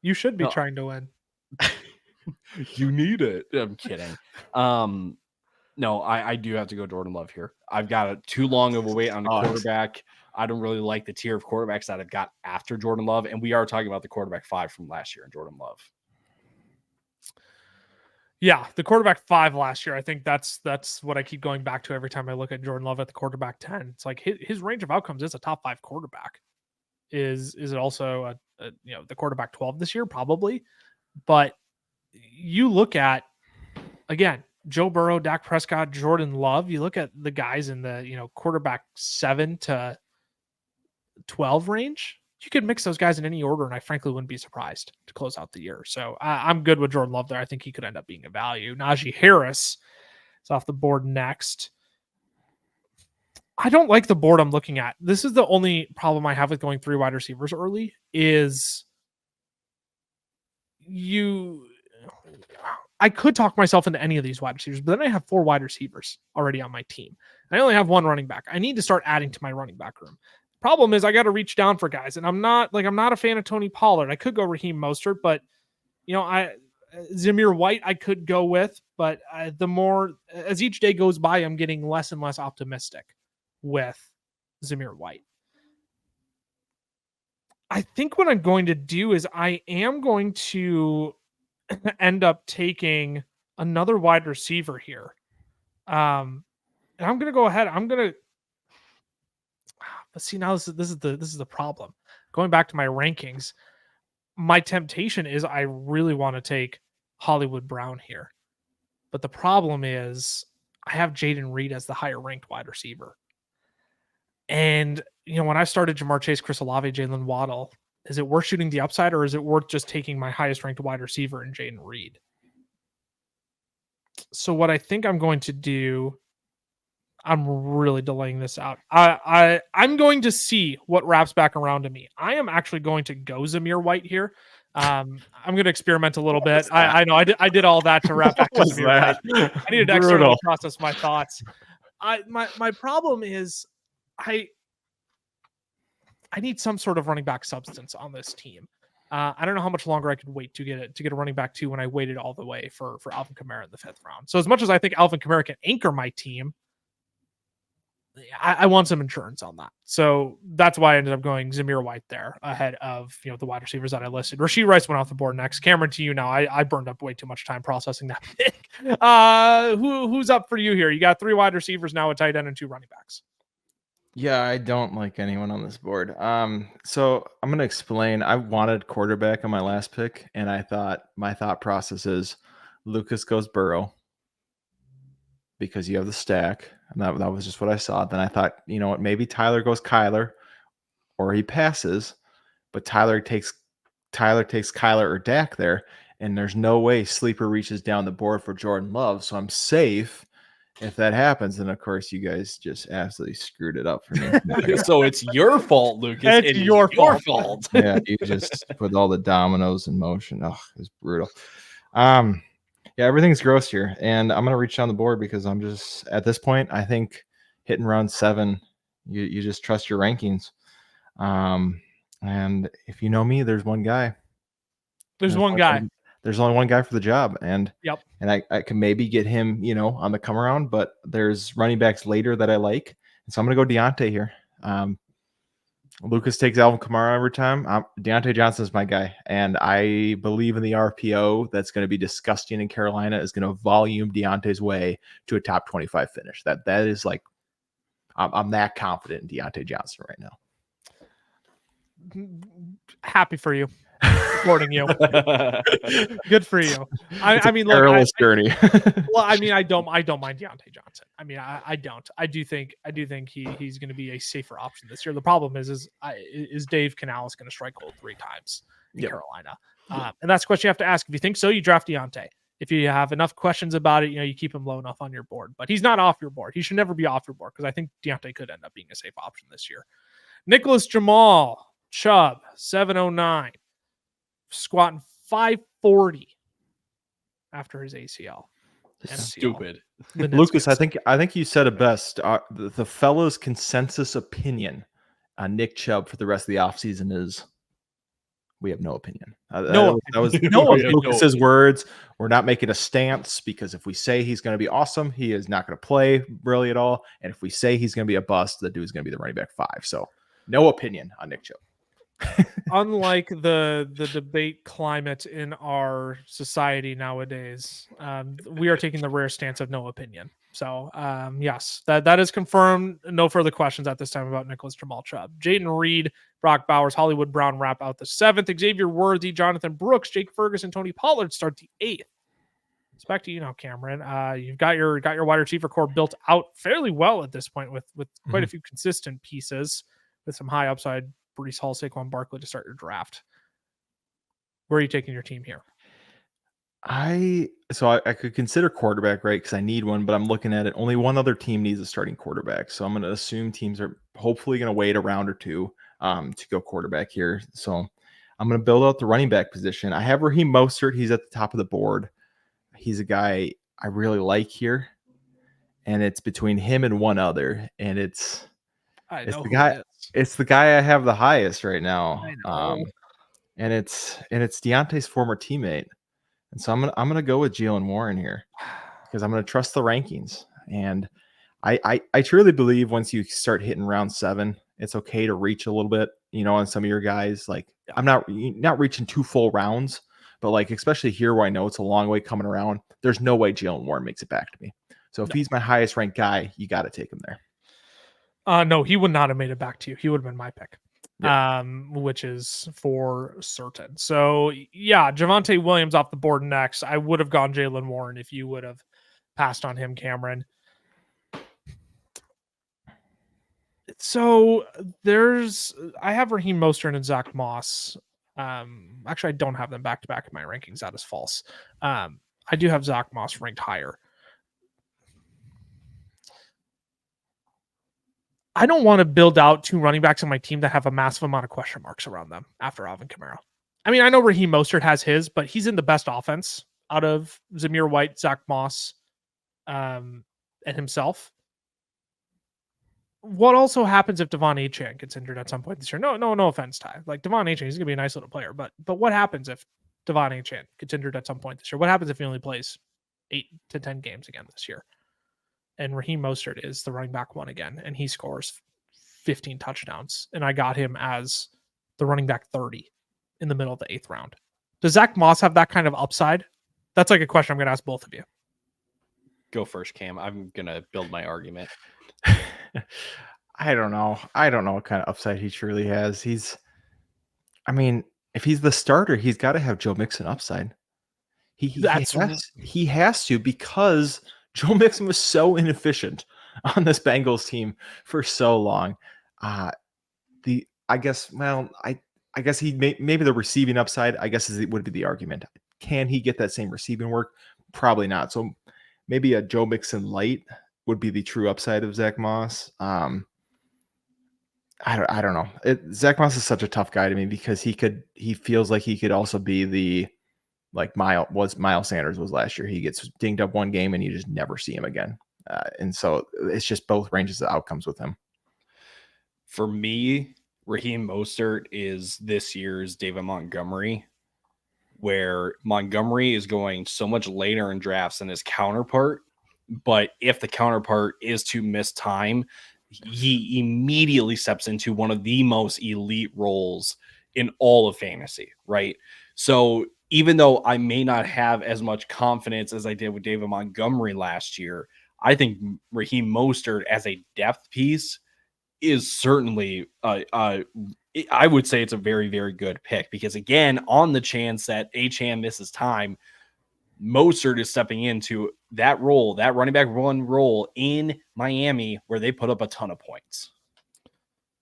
You should be trying to win. You need it. I'm kidding. No, I do have to go Jordan Love here. I've got too long of a wait on the quarterback. I don't really like the tier of quarterbacks that I've got after Jordan Love, and we are talking about the quarterback 5 from last year in Jordan Love. Yeah, the quarterback 5 last year. I think that's what I keep going back to every time I look at Jordan Love at the quarterback 10. It's like his range of outcomes is a top 5 quarterback. Is it also the quarterback 12 this year? Probably. But you look at, again, Joe Burrow, Dak Prescott, Jordan Love. You look at the guys in the quarterback 7 to 12 range. you could mix those guys in any order, and I frankly wouldn't be surprised to close out the year. So I'm good with Jordan Love there. I think he could end up being a value. Najee Harris is off the board next. I don't like the board I'm looking at. This is the only problem I have with going 3 wide receivers early is I could talk myself into any of these wide receivers, but then I have 4 wide receivers already on my team. And I only have 1 running back. I need to start adding to my running back room. Problem is I got to reach down for guys, and I'm not a fan of Tony Pollard. I could go Raheem Mostert, but Zamir White I could go with, but the more as each day goes by, I'm getting less and less optimistic with Zamir White. I think what I'm going to do is I am going to end up taking another wide receiver here. And I'm going to go ahead. But see, now this is the problem. Going back to my rankings, my temptation is I really want to take Hollywood Brown here. But the problem is I have Jaden Reed as the higher ranked wide receiver. And, when I started Jamar Chase, Chris Olave, Jalen Waddle, is it worth shooting the upside, or is it worth just taking my highest ranked wide receiver in Jaden Reed? So what I think I'm going to do, I'm really delaying this out. I'm going to see what wraps back around to me. I am actually going to go Zamir White here. I'm going to experiment a little bit. I know I did all that to wrap back to Zamir White. I needed to externally process my thoughts. My problem is I need some sort of running back substance on this team. I don't know how much longer I could wait to get a running back 2 when I waited all the way for Alvin Kamara in the 5th round. So as much as I think Alvin Kamara can anchor my team, I want some insurance on that. So that's why I ended up going Zamir White there ahead of the wide receivers that I listed. Rashee Rice went off the board next. Cameron, to you now. I burned up way too much time processing that pick. Who's up for you here? You got 3 wide receivers now, a tight end and 2 running backs. Yeah, I don't like anyone on this board. So I'm going to explain. I wanted quarterback on my last pick, and my thought process is Lucas goes Burrow because you have the stack. And that was just what I saw. Then I thought, maybe Tyler goes Kyler, or he passes, but Tyler takes Kyler or Dak there, and there's no way Sleeper reaches down the board for Jordan Love, so I'm safe. If that happens, then of course you guys just absolutely screwed it up for me. So it's your fault, Lucas. It's your fault. Yeah, you just put all the dominoes in motion. Oh, it was brutal. Yeah, everything's gross here, and I'm gonna reach down the board because I'm just at this point. I think hitting round 7, you just trust your rankings. And if you know me, there's one guy. There's one guy. There's only one guy for the job, and yep. And I can maybe get him, on the come around, but there's running backs later that I like, and so I'm gonna go Deontay here. Lucas takes Alvin Kamara every time. Deontay Johnson is my guy, and I believe in the RPO that's going to be disgusting in Carolina is going to volume Deontay's way to a top 25 finish. That is like, I'm that confident in Deontay Johnson right now. Happy for you. Supporting you. Good for you. I mean, perilous journey. I don't mind Deontay Johnson. I mean, I don't. I do think he's going to be a safer option this year. The problem is Dave Canales going to strike gold 3 times in Carolina? And that's the question you have to ask. If you think so, you draft Deontay. If you have enough questions about it, you keep him low enough on your board. But he's not off your board. He should never be off your board because I think Deontay could end up being a safe option this year. Nicholas Jamal Chubb 709. Squatting 540 after his ACL. Stupid. Lucas, I think you said it best. The fellow's consensus opinion on Nick Chubb for the rest of the offseason is we have no opinion. That was Lucas's words. We're not making a stance because if we say he's going to be awesome, he is not going to play really at all. And if we say he's going to be a bust, the dude's going to be the running back 5. So no opinion on Nick Chubb. Unlike the debate climate in our society nowadays, we are taking the rare stance of no opinion. So yes, that is confirmed. No further questions at this time about Nicholas Jamal Chubb. Jaden Reed, Brock Bowers, Hollywood Brown wrap out the 7th. Xavier Worthy, Jonathan Brooks, Jake Ferguson, Tony Pollard start the 8th. It's back to you now, Cameron. You've got your wide receiver core built out fairly well at this point with quite a few consistent pieces with some high upside Breece Hall, Saquon Barkley to start your draft. Where are you taking your team here? I could consider quarterback, right? Because I need one, but I'm looking at it. Only one other team needs a starting quarterback, so I'm going to assume teams are hopefully going to wait a round or two to go quarterback here. So I'm going to build out the running back position. I have Raheem Mostert. He's at the top of the board. He's a guy I really like here, and it's between him and one other, and it's the guy. It's the guy I have the highest right now. I know. And it's Deontay's former teammate. And so I'm gonna go with Jalen Warren here because I'm gonna trust the rankings. And I truly believe once you start hitting round 7, it's okay to reach a little bit, on some of your guys. Like I'm not reaching 2 full rounds, but like especially here where I know it's a long way coming around, there's no way Jalen Warren makes it back to me. So if he's my highest ranked guy, you got to take him there. No, he would not have made it back to you. He would have been my pick. Which is for certain. So yeah, Javonte Williams off the board next. I would have gone Jalen Warren if you would have passed on him, Cameron. So I have Raheem Mostert and Zach Moss. Actually, I don't have them back to back in my rankings. That is false. I do have Zach Moss ranked higher. I don't want to build out 2 running backs on my team that have a massive amount of question marks around them after Alvin Kamara. I mean, I know Raheem Mostert has his, but he's in the best offense out of Zamir White, Zach Moss, and himself. What also happens if Devon Achane gets injured at some point this year? No offense, Ty. Like Devon Achane, he's gonna be a nice little player, but what happens if Devon Achane gets injured at some point this year? What happens if he only plays 8 to 10 games again this year? And Raheem Mostert is the running back 1 again, and he scores 15 touchdowns. And I got him as the running back 30 in the middle of the 8th round. Does Zach Moss have that kind of upside? That's like a question I'm going to ask both of you. Go first, Cam. I'm going to build my argument. I don't know what kind of upside he truly has. If he's the starter, he's got to have Joe Mixon upside. He has to, because Joe Mixon was so inefficient on this Bengals team for so long. I guess he maybe the receiving upside, I guess would be the argument. Can he get that same receiving work? Probably not. So maybe a Joe Mixon light would be the true upside of Zach Moss. I don't know. Zach Moss is such a tough guy to me because he feels like he could also be the like Miles Sanders was last year. He gets dinged up one game and you just never see him again. And so it's just both ranges of outcomes with him. For me, Raheem Mostert is this year's David Montgomery, where Montgomery is going so much later in drafts than his counterpart. But if the counterpart is to miss time, he immediately steps into one of the most elite roles in all of fantasy, right? So even though I may not have as much confidence as I did with David Montgomery last year, I think Raheem Mostert as a depth piece is certainly, I would say it's a very, very good pick because, again, on the chance that Achane misses time, Mostert is stepping into that role, that running back 1 role in Miami where they put up a ton of points.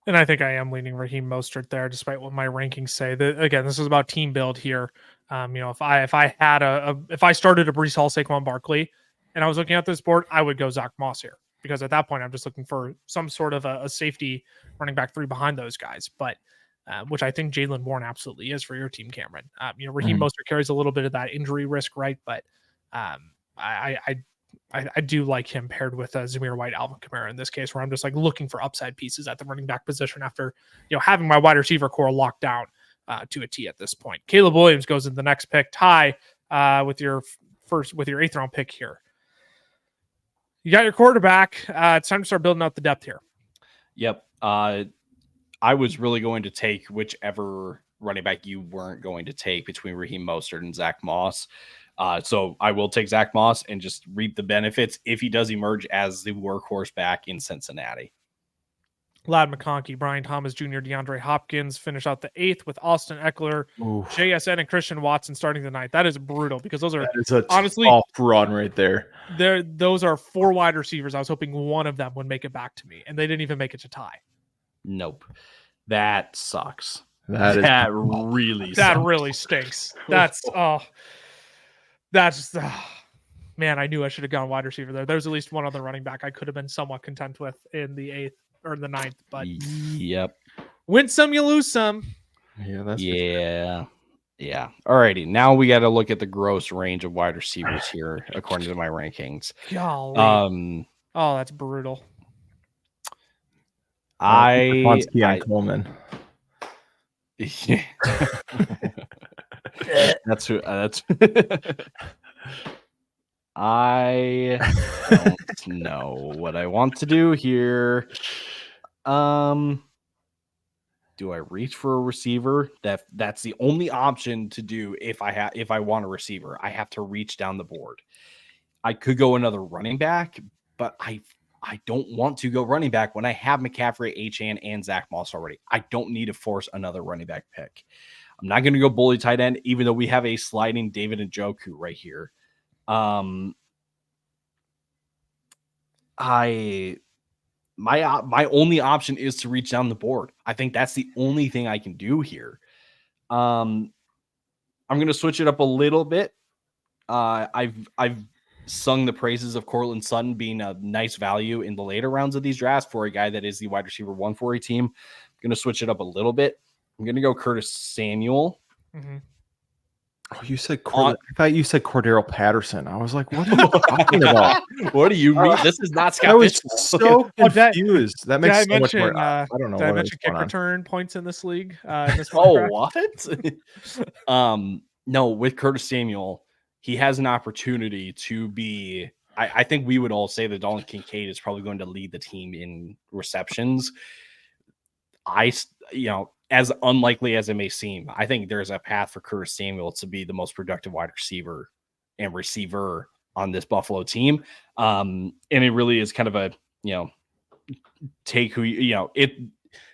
And I think I am leaning Raheem Mostert there, despite what my rankings say. Again, this is about team build here. If I started a Breece Hall, Saquon Barkley, and I was looking at this board, I would go Zach Moss here because at that point I'm just looking for some sort of a safety running back 3 behind those guys. But which I think Jalen Warren absolutely is for your team, Cameron. Raheem Mostert carries a little bit of that injury risk, right? But I do like him paired with Zamir White, Alvin Kamara in this case, where I'm just like looking for upside pieces at the running back position after having my wide receiver core locked down to a T at this point. Caleb Williams goes in the next pick. Ty, with your 8th round pick here. You got your quarterback. It's time to start building out the depth here. Yep. I was really going to take whichever running back you weren't going to take between Raheem Mostert and Zach Moss. So I will take Zach Moss and just reap the benefits if he does emerge as the workhorse back in Cincinnati. Ladd McConkey, Brian Thomas Jr., DeAndre Hopkins finish out the 8th with Austin Eckler, JSN, and Christian Watson starting the 9th. That is brutal because those are honestly tough run right there. Those are 4 wide receivers. I was hoping one of them would make it back to me, and they didn't even make it to Ty. Nope. That sucks. That really That sucks. really stinks. That's man, I knew I should have gone wide receiver there. There's at least one other running back I could have been somewhat content with in the 8th or the 9th, but Yep. win some, you lose some. Yeah, that's Yeah. Alrighty. Now we got to look at the gross range of wide receivers here, according to my rankings. Golly. Oh, that's brutal. Keon Coleman. That's who. That's. I don't know what I want to do here. Do I reach for a receiver? That's the only option to do if I want a receiver. I have to reach down the board. I could go another running back, but I don't want to go running back when I have McCaffrey, Achane, and Zach Moss already. I don't need to force another running back pick. I'm not going to go bully tight end, even though we have a sliding David Njoku right here. My only option is to reach down the board. I think that's the only thing I can do here. I'm going to switch it up a little bit. I've sung the praises of Cortland Sutton being a nice value in the later rounds of these drafts for a guy that is the wide receiver 1 for a team. I'm going to switch it up a little bit. I'm going to go Curtis Samuel. Mm-hmm. Oh, you said I thought you said Cordero Patterson. I was like, what are you talking about? What do you mean? This is not Scott. I was so confused. That makes so much more. I don't know. Did I mention kick return points in this league? What? No, with Curtis Samuel, he has an opportunity to be. I think we would all say that Dalton Kincaid is probably going to lead the team in receptions. As unlikely as it may seem, I think there's a path for Curtis Samuel to be the most productive wide receiver and receiver on this Buffalo team. And it really is kind of a, take who,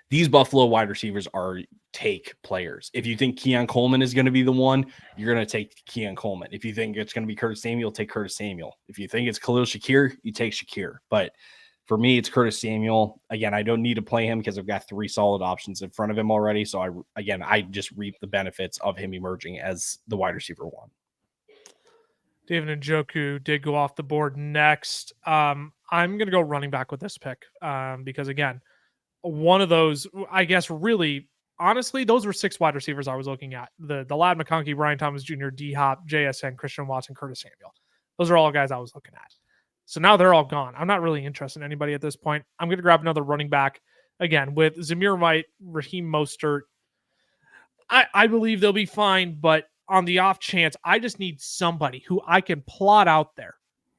these Buffalo wide receivers are take players. If you think Keon Coleman is going to be the one, you're going to take Keon Coleman. If you think it's going to be Curtis Samuel, take Curtis Samuel. If you think it's Khalil Shakir, you take Shakir. But for me, it's Curtis Samuel. Again, I don't need to play him because I've got 3 solid options in front of him already. So I just reap the benefits of him emerging as the wide receiver 1. David Njoku did go off the board next. I'm going to go running back with this pick because, again, one of those, I guess, really, honestly, those were 6 wide receivers I was looking at. The Ladd McConkey, Brian Thomas Jr., D-Hop, JSN, Christian Watson, Curtis Samuel. Those are all guys I was looking at. So now they're all gone. I'm not really interested in anybody at this point. I'm going to grab another running back. Again, with Zamir White, Raheem Mostert, I believe they'll be fine, but on the off chance, I just need somebody who I can plot out there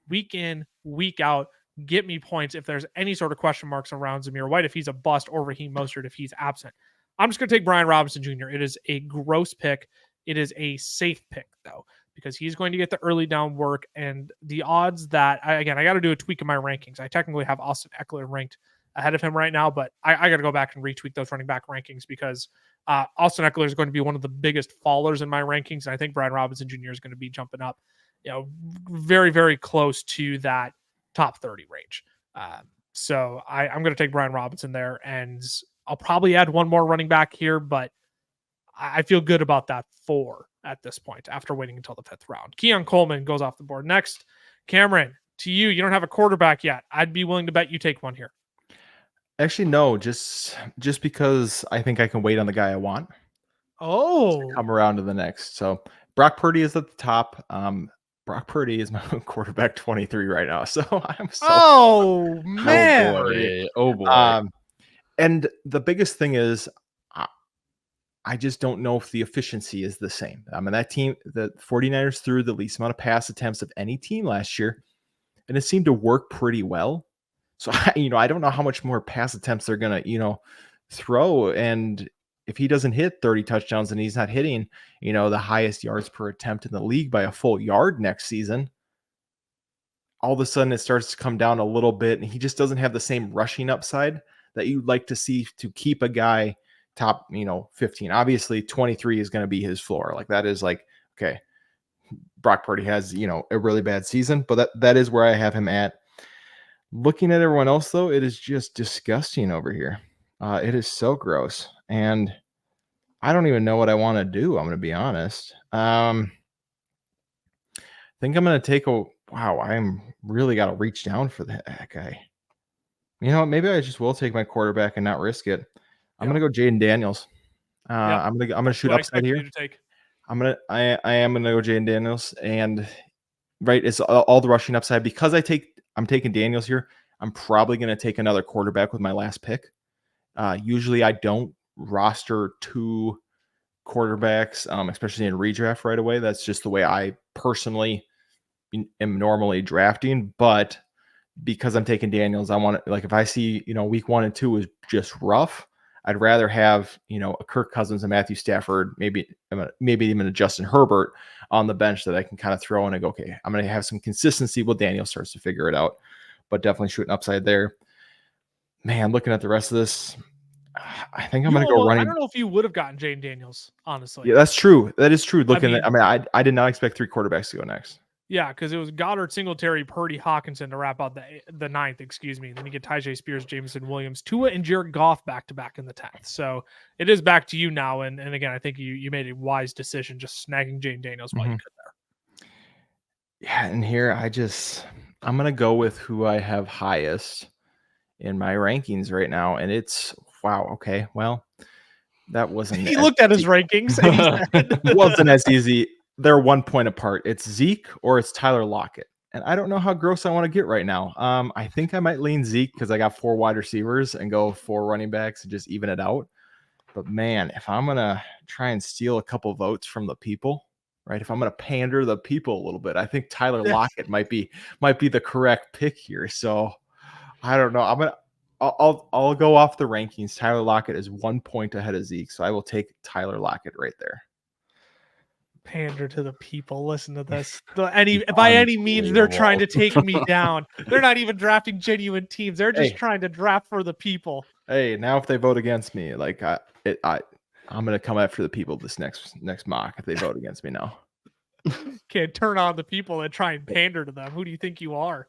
week in, week out, get me points if there's any sort of question marks around Zamir White, if he's a bust, or Raheem Mostert if he's absent. I'm just going to take Brian Robinson Jr. It is a gross pick. It is a safe pick, though, because he's going to get the early down work, and the odds that, I got to do a tweak in my rankings. I technically have Austin Eckler ranked ahead of him right now, but I got to go back and retweak those running back rankings because Austin Eckler is going to be one of the biggest fallers in my rankings, and I think Brian Robinson Jr. is going to be jumping up, very, very close to that top 30 range. So I'm going to take Brian Robinson there, and I'll probably add one more running back here, but I feel good about that 4 at this point after waiting until the 5th round. Keon Coleman goes off the board next. Cameron, to you. You don't have a quarterback yet. I'd be willing to bet you take one here. Actually, no, just because I think I can wait on the guy I want. Oh, come around to the next. So Brock Purdy is at the top. Brock Purdy is my quarterback 23 right now. So I'm so. Oh man! Oh boy! And the biggest thing is, I just don't know if the efficiency is the same. I mean, that team, the 49ers, threw the least amount of pass attempts of any team last year, and it seemed to work pretty well. So, I don't know how much more pass attempts they're going to, throw. And if he doesn't hit 30 touchdowns and he's not hitting, the highest yards per attempt in the league by a full yard next season, all of a sudden it starts to come down a little bit, and he just doesn't have the same rushing upside that you'd like to see to keep a guy top, 15. Obviously 23 is going to be his floor. Like that is like, okay, Brock Purdy has, a really bad season, but that is where I have him at. Looking at everyone else though, it is just disgusting over here. It is so gross, and I don't even know what I want to do. I'm going to be honest. I think I'm going to take a. Wow, I'm really got to reach down for that guy. You know what? Maybe I just will take my quarterback and not risk it. I'm going to go Jaden Daniels. I'm gonna shoot What I upside expected here. you to take. I am gonna go Jaden Daniels, and right, it's all the rushing upside because I'm taking Daniels here. I'm probably gonna take another quarterback with my last pick. Usually I don't roster two quarterbacks, especially in redraft right away. That's just the way I personally am normally drafting. But because I'm taking Daniels, I want to, like, if I see, week 1 and 2 is just rough, I'd rather have, a Kirk Cousins and Matthew Stafford, maybe even a Justin Herbert on the bench that I can kind of throw in and go, okay, I'm going to have some consistency while Daniel starts to figure it out, but definitely shooting upside there. Man, looking at the rest of this, I think I'm going to go running. I don't know if you would have gotten Jaden Daniels, honestly. Yeah, that's true. That is true. I did not expect 3 quarterbacks to go next. Yeah, because it was Goddard, Singletary, Purdy, Hawkinson to wrap out the ninth, excuse me. Then you get Tyjae Spears, Jameson Williams, Tua, and Jared Goff back-to-back in the 10th. So it is back to you now. And again, I think you made a wise decision just snagging Jaden Daniels while you could there. Yeah, and here I'm going to go with who I have highest in my rankings right now. And it's, wow, okay, well, that wasn't. He looked at his rankings and he said, it wasn't as easy. They're 1 point apart. It's Zeke or it's Tyler Lockett. And I don't know how gross I want to get right now. I think I might lean Zeke because I got 4 wide receivers and go 4 running backs and just even it out. But man, if I'm going to try and steal a couple votes from the people, right? If I'm going to pander the people a little bit, I think Tyler Lockett might be the correct pick here. So I don't know. I'll go off the rankings. Tyler Lockett is 1 point ahead of Zeke, so I will take Tyler Lockett right there. Pander to the people. Listen to this. By any means, they're trying to take me down. They're not even drafting genuine teams. They're just trying to draft for the people. Hey, now if they vote against me, like I'm gonna come after the people this next mock if they vote against me now. Can't turn on the people and try and pander to them. Who do you think you are?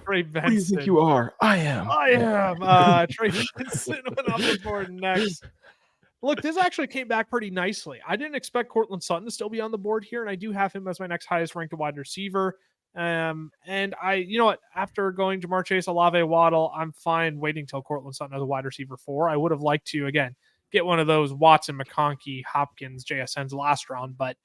Trey Benson. Who do you think you are? I am. Trey Benson went off the board next. Look, this actually came back pretty nicely. I didn't expect Courtland Sutton to still be on the board here, and I do have him as my next highest ranked wide receiver. And you know what? After going Jamar Chase, Olave, Waddle, I'm fine waiting till Courtland Sutton as a wide receiver 4. I would have liked to, again, get one of those Watson, McConkey, Hopkins, JSN's last round, but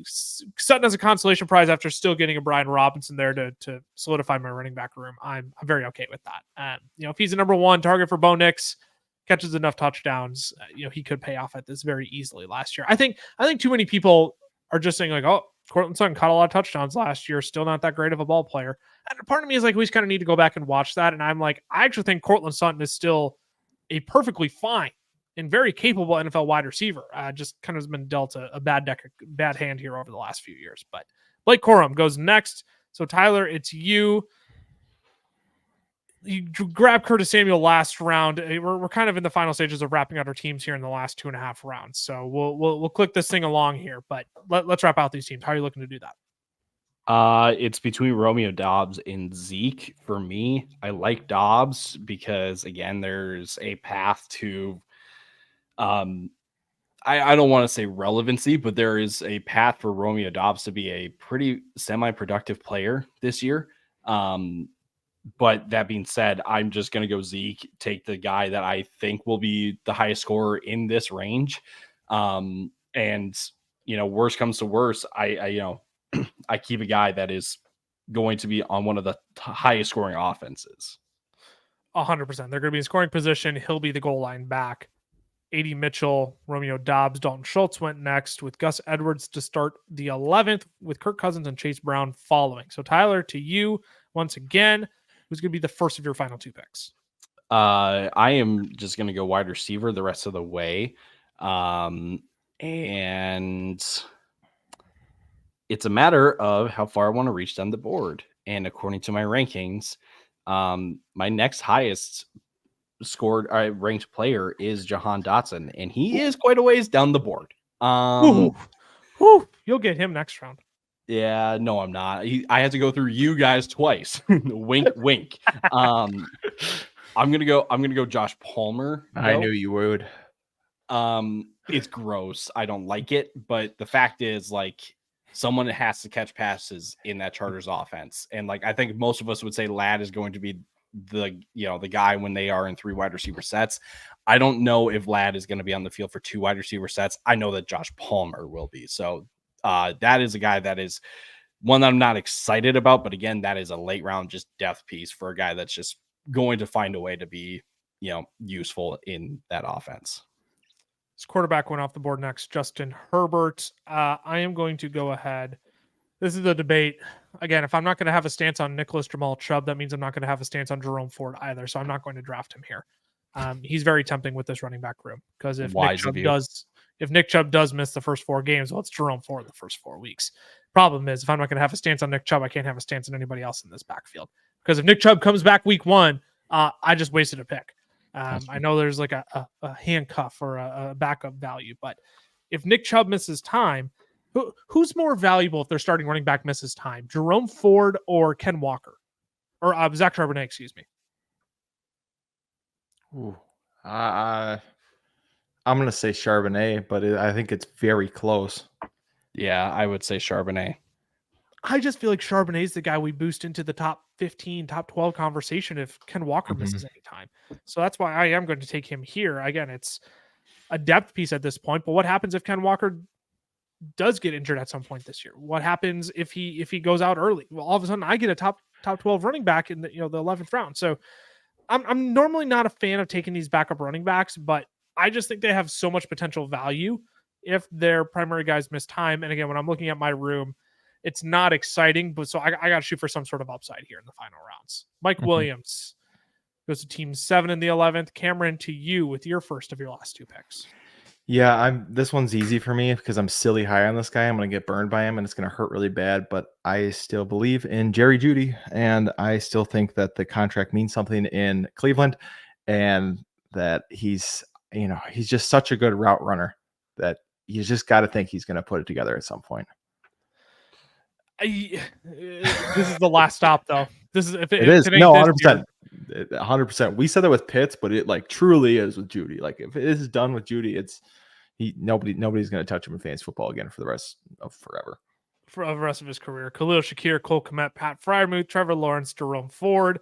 Sutton as a consolation prize after still getting a Brian Robinson there to solidify my running back room. I'm very okay with that. If he's a number 1 target for Bo Nix, catches enough touchdowns, he could pay off at this very easily last year. I think too many people are just saying like, oh, Courtland Sutton caught a lot of touchdowns last year, still not that great of a ball player. And part of me is like, we just kind of need to go back and watch that. And I'm like, I actually think Courtland Sutton is still a perfectly fine and very capable NFL wide receiver. Just kind of has been dealt a bad hand here over the last few years. But Blake Corum goes next. So Tyler, it's you. You grab Curtis Samuel last round. We're kind of in the final stages of wrapping out our teams here in the last 2.5 rounds. So we'll click this thing along here, but let's wrap out these teams. How are you looking to do that? It's between Romeo Doubs and Zeke for me. I like Doubs because again, there's a path to, I don't want to say relevancy, but there is a path for Romeo Doubs to be a pretty semi-productive player this year. But that being said, I'm just going to go Zeke, take the guy that I think will be the highest scorer in this range. And, worst comes to worst, I keep a guy that is going to be on one of the highest scoring offenses. 100%. They're going to be in scoring position. He'll be the goal line back. AD Mitchell, Romeo Doubs, Dalton Schultz went next with Gus Edwards to start the 11th with Kirk Cousins and Chase Brown following. So Tyler, to you once again, who's going to be the first of your final 2 picks? I am just going to go wide receiver the rest of the way. And it's a matter of how far I want to reach down the board. And according to my rankings, my next highest scored ranked player is Jahan Dotson, and he is quite a ways down the board. You'll get him next round. Yeah, no, I'm not. I had to go through you guys twice. Wink, wink. I'm gonna go Josh Palmer. I knew you would. It's gross. I don't like it, but the fact is, like, someone has to catch passes in that Chargers offense, and like I think most of us would say Ladd is going to be the guy when they are in 3 wide receiver sets. I don't know if Ladd is going to be on the field for 2 wide receiver sets. I know that Josh Palmer will be. So that is a guy that is one that I'm not excited about, but again, that is a late round just depth piece for a guy that's just going to find a way to be, useful in that offense. This quarterback went off the board next, Justin Herbert. I am going to go ahead. This is the debate. Again, if I'm not going to have a stance on Nicholas Jamal Chubb, that means I'm not going to have a stance on Jerome Ford either. So I'm not going to draft him here. He's very tempting with this running back room because if Nick Chubb does miss the first 4 games, well, it's Jerome Ford the first 4 weeks. Problem is, if I'm not going to have a stance on Nick Chubb, I can't have a stance on anybody else in this backfield because if Nick Chubb comes back week 1, I just wasted a pick. I know there's like a handcuff or a backup value, but if Nick Chubb misses time, who's more valuable if their starting running back misses time? Jerome Ford or Ken Walker? Or Zach Charbonnet, excuse me. Ooh. I'm going to say Charbonnet, but I think it's very close. Yeah, I would say Charbonnet. I just feel like Charbonnet is the guy we boost into the top 15, top 12 conversation if Ken Walker misses any time. So that's why I am going to take him here. Again, it's a depth piece at this point, but what happens if Ken Walker does get injured at some point this year? What happens if he goes out early? Well, all of a sudden I get a top 12 running back in the 11th round. So I'm normally not a fan of taking these backup running backs, but I just think they have so much potential value if their primary guys miss time. And again, when I'm looking at my room, it's not exciting, but so I got to shoot for some sort of upside here in the final rounds. Mike Williams goes to team 7 in the 11th. Cameron, to you with your first of your last 2 picks. Yeah, this one's easy for me because I'm silly high on this guy. I'm going to get burned by him and it's going to hurt really bad, but I still believe in Jerry Jeudy and I still think that the contract means something in Cleveland and that he's just such a good route runner that you just got to think he's going to put it together at some point. This is the last stop though. This is if it is. No, 100%. Year, 100%. We said that with Pitts, but it like truly is with Jeudy. Like if it is done with Jeudy, nobody's going to touch him in fantasy football again for the rest of forever. For the rest of his career. Khalil Shakir, Cole Kmet, Pat Freiermuth, Trevor Lawrence, Jerome Ford,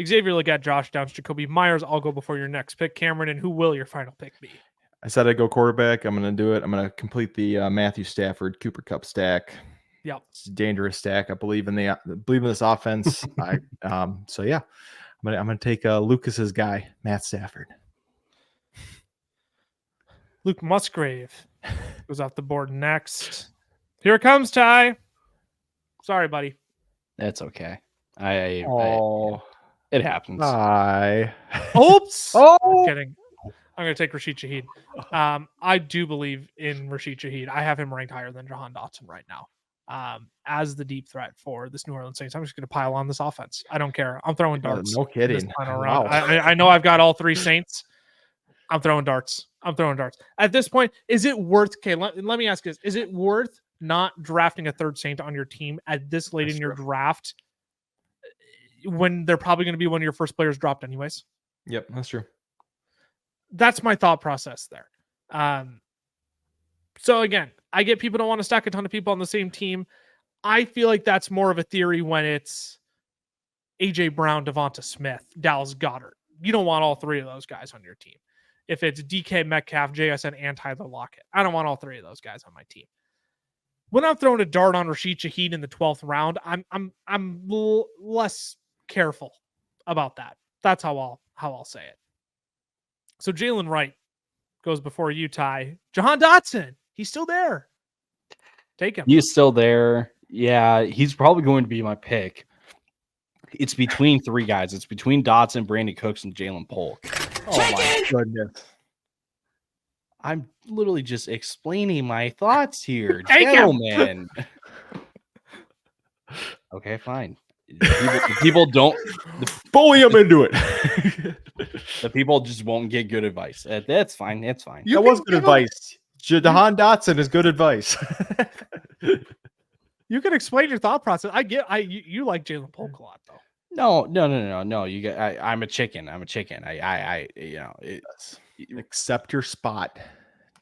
Xavier Legette, Josh Downs, Jacoby Myers. I'll go before your next pick, Cameron. And who will your final pick be? I said I'd go quarterback. I'm going to do it. I'm going to complete the Matthew Stafford Cooper Kupp stack. Yep. It's a dangerous stack. I believe in this offense. So yeah, I'm gonna take Lucas's guy, Matt Stafford. Luke Musgrave goes off the board next. Here it comes, Ty. Sorry, buddy. That's okay. It happens. Oops. Oh, I'm kidding. I'm going to take Rashid Shaheed. I do believe in Rashid Shaheed. I have him ranked higher than Jahan Dotson right now. As the deep threat for this New Orleans Saints. I'm just going to pile on this offense. I don't care. I'm throwing darts. No kidding. Wow. I know I've got all 3 Saints. I'm throwing darts. At this point, is it worth, let me ask this. Is it worth not drafting a 3rd Saint on your team at this late in your draft when they're probably going to be one of your first players dropped anyways? Yep, that's true. That's my thought process there. So again, I get people don't want to stack a ton of people on the same team. I feel like that's more of a theory when it's AJ Brown, Devonta Smith, Dallas Goedert. You don't want all 3 of those guys on your team. If it's DK Metcalf, JSN, and Tyler Lockett, I don't want all 3 of those guys on my team. When I'm throwing a dart on Rashid Shaheed in the 12th round, I'm less careful about that. That's how I'll say it. So Jalen Wright goes before you, Ty. Jahan Dotson, he's still there. Take him. He's still there. Yeah, he's probably going to be my pick. It's between 3 guys. It's between Dotson, Brandon Cooks, and Jalen Polk. Oh my goodness. I'm literally just explaining my thoughts here, Take gentlemen. Okay, fine. People don't bully him into it. The people just won't get good advice. That's fine. That's fine. That was good advice. Jahan Dotson is good advice. You can explain your thought process. You like Jalen Polk a lot, though. No. You get. I'm a chicken. Accept your spot.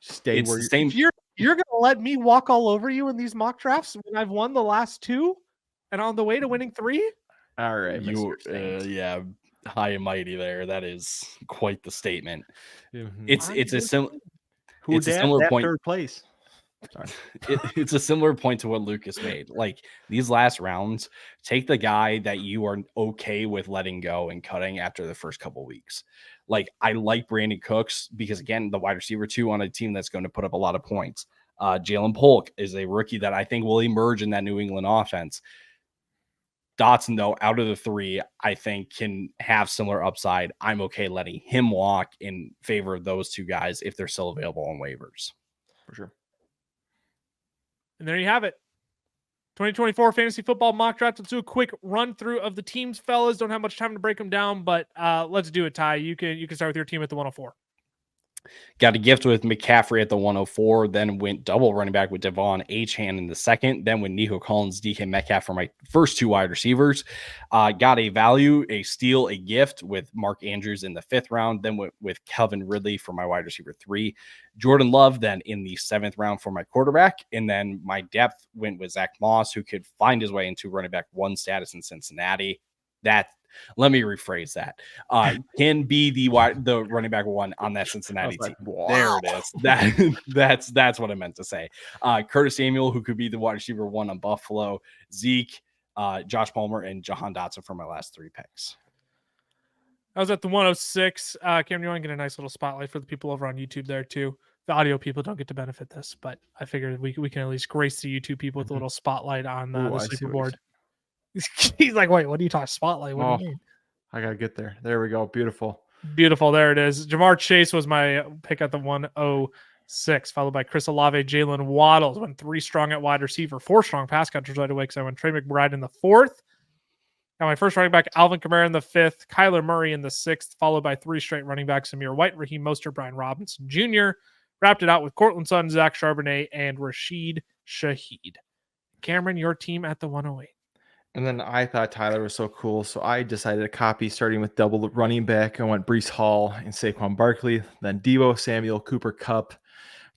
Stay It's where the you're. same. You're gonna let me walk all over you in these mock drafts when I've won the last 2 and on the way to winning 3? All right, You, Mr. Saint. yeah, high and mighty there. That is quite the statement. Mhm. It's a similar. Who It's a dat? similar That point. third place. Sorry. It's a similar point to what Lucas made. Like these last rounds, take the guy that you are okay with letting go and cutting after the first couple weeks. Like I like Brandon Cooks because again, the wide receiver 2 on a team that's going to put up a lot of points. Jalen Polk is a rookie that I think will emerge in that New England offense. Dotson, though, out of the 3, I think can have similar upside. I'm okay letting him walk in favor of those 2 guys if they're still available on waivers. For sure. And there you have it. 2024 fantasy football mock draft. Let's do a quick run through of the teams, fellas. Don't have much time to break them down, but let's do it. Ty, you can start with your team at the 104. Got a gift with McCaffrey at the 104, then went double running back with Devon Achane in the second, then with Nico Collins, DK Metcalf for my first 2 wide receivers. Got a value, a steal, a gift with Mark Andrews in the 5th round, then with Calvin Ridley for my wide receiver 3. Jordan Love then in the 7th round for my quarterback, and then my depth went with Zach Moss, who could find his way into running back 1 status in Cincinnati. Let me rephrase that. Can be the running back 1 on that Cincinnati team. Wow. There it is. That's what I meant to say. Curtis Samuel, who could be the wide receiver 1 on Buffalo, Zeke, Josh Palmer, and Jahan Dotson for my last 3 picks. I was at the 106. Cameron, you want to get a nice little spotlight for the people over on YouTube there too. The audio people don't get to benefit this, but I figured we can at least grace the YouTube people with a little spotlight on the sleeper board. He's like, wait, what are you talking spotlight? What do you mean? I gotta get there. There we go. Beautiful. There it is. Jamar Chase was my pick at the 106, followed by Chris Olave, Jalen Waddles. Went 3 strong at wide receiver, 4 strong pass catchers right away because I went Trey McBride in the 4th. Got my first running back, Alvin Kamara in the 5th, Kyler Murray in the 6th, followed by 3 straight running backs, Amir White, Raheem Mostert, Brian Robinson Jr. Wrapped it out with Cortland Sutton, Zach Charbonnet, and Rashid Shaheed. Cameron, your team at the 108. And then I thought Tyler was so cool, so I decided to copy, starting with double running back. I went Breece Hall and Saquon Barkley, then Deebo Samuel, Cooper Kupp,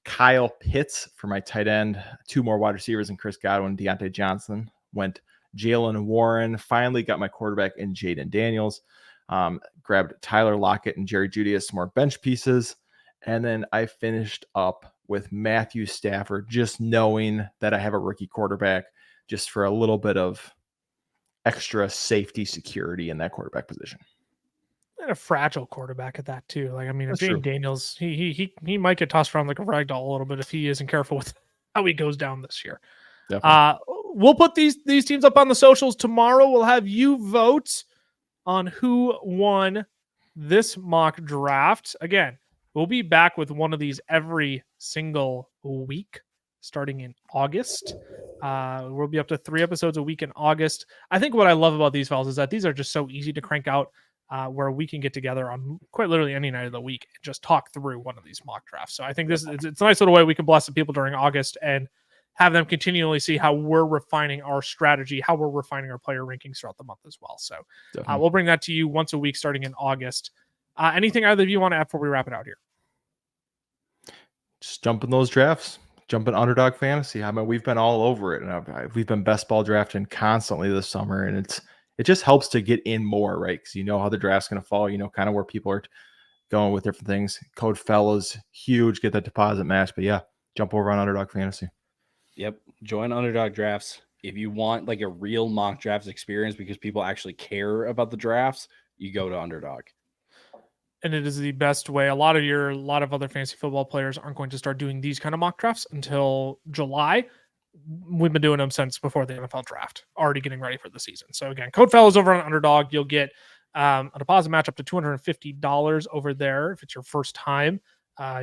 Kyle Pitts for my tight end, 2 more wide receivers, and Chris Godwin, Deontay Johnson. Went Jalen Warren. Finally got my quarterback in Jaden Daniels. Grabbed Tyler Lockett and Jerry Jeudy as some more bench pieces. And then I finished up with Matthew Stafford, just knowing that I have a rookie quarterback, just for a little bit of extra safety security in that quarterback position. And a fragile quarterback at that too. Like, I mean, if That's true. Jaden Daniels, he might get tossed around like a rag doll a little bit if he isn't careful with how he goes down this year. Definitely. We'll put these teams up on the socials tomorrow. We'll have you vote on who won this mock draft. Again, we'll be back with one of these every single week starting in August. We'll be up to 3 episodes a week in August. I think what I love about these files is that these are just so easy to crank out, where we can get together on quite literally any night of the week and just talk through one of these mock drafts. So I think it's a nice little way we can bless the people during August and have them continually see how we're refining our strategy, how we're refining our player rankings throughout the month as well. So we'll bring that to you once a week starting in August. Anything either of you want to add before we wrap it out here? Just jump in those drafts. Jump in Underdog Fantasy. I mean, we've been all over it, and we've been best ball drafting constantly this summer, and it just helps to get in more, right? Because you know how the draft's going to fall. You know kind of where people are going with different things. Code fellas, huge. Get that deposit match. But yeah, jump over on Underdog Fantasy. Yep. Join Underdog Drafts. If you want like a real mock drafts experience because people actually care about the drafts, you go to Underdog. And it is the best way. A lot of other fantasy football players aren't going to start doing these kind of mock drafts until July. We've been doing them since before the NFL draft, already getting ready for the season. So again, code fellas over on Underdog. You'll get a deposit match up to $250 over there. If it's your first time,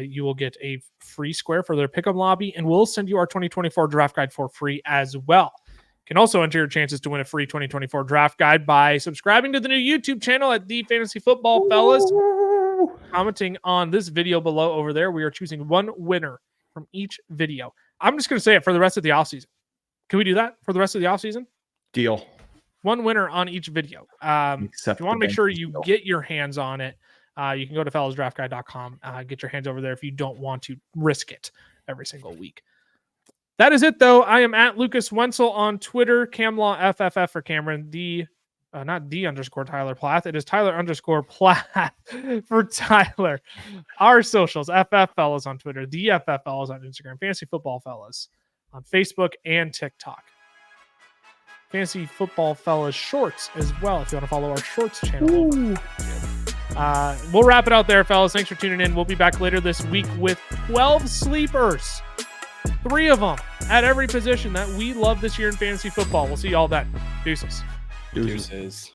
you will get a free square for their pickup lobby, and we'll send you our 2024 draft guide for free as well. You can also enter your chances to win a free 2024 draft guide by subscribing to the new YouTube channel at The Fantasy Football Fellas. Commenting on this video below over there, we are choosing one winner from each video. I'm just going to say it for the rest of the offseason. Can we do that for the rest of the offseason? Deal. One winner on each video. If you want to make sure you get your hands on it, you can go to fellowsdraftguide.com, get your hands over there if you don't want to risk it every single week. That is it, though. I am at Lucas Wenzel on Twitter, CamLawFFF for Cameron, not D_Tyler Plath. It is Tyler_Plath for Tyler. Our socials, FF Fellas on Twitter, the FF Fellas on Instagram, Fantasy Football Fellas on Facebook and TikTok. Fantasy Football Fellas Shorts as well, if you want to follow our Shorts channel. We'll wrap it out there, fellas. Thanks for tuning in. We'll be back later this week with 12 sleepers. 3 of them at every position that we love this year in fantasy football. We'll see y'all then. Deuces. Deuces.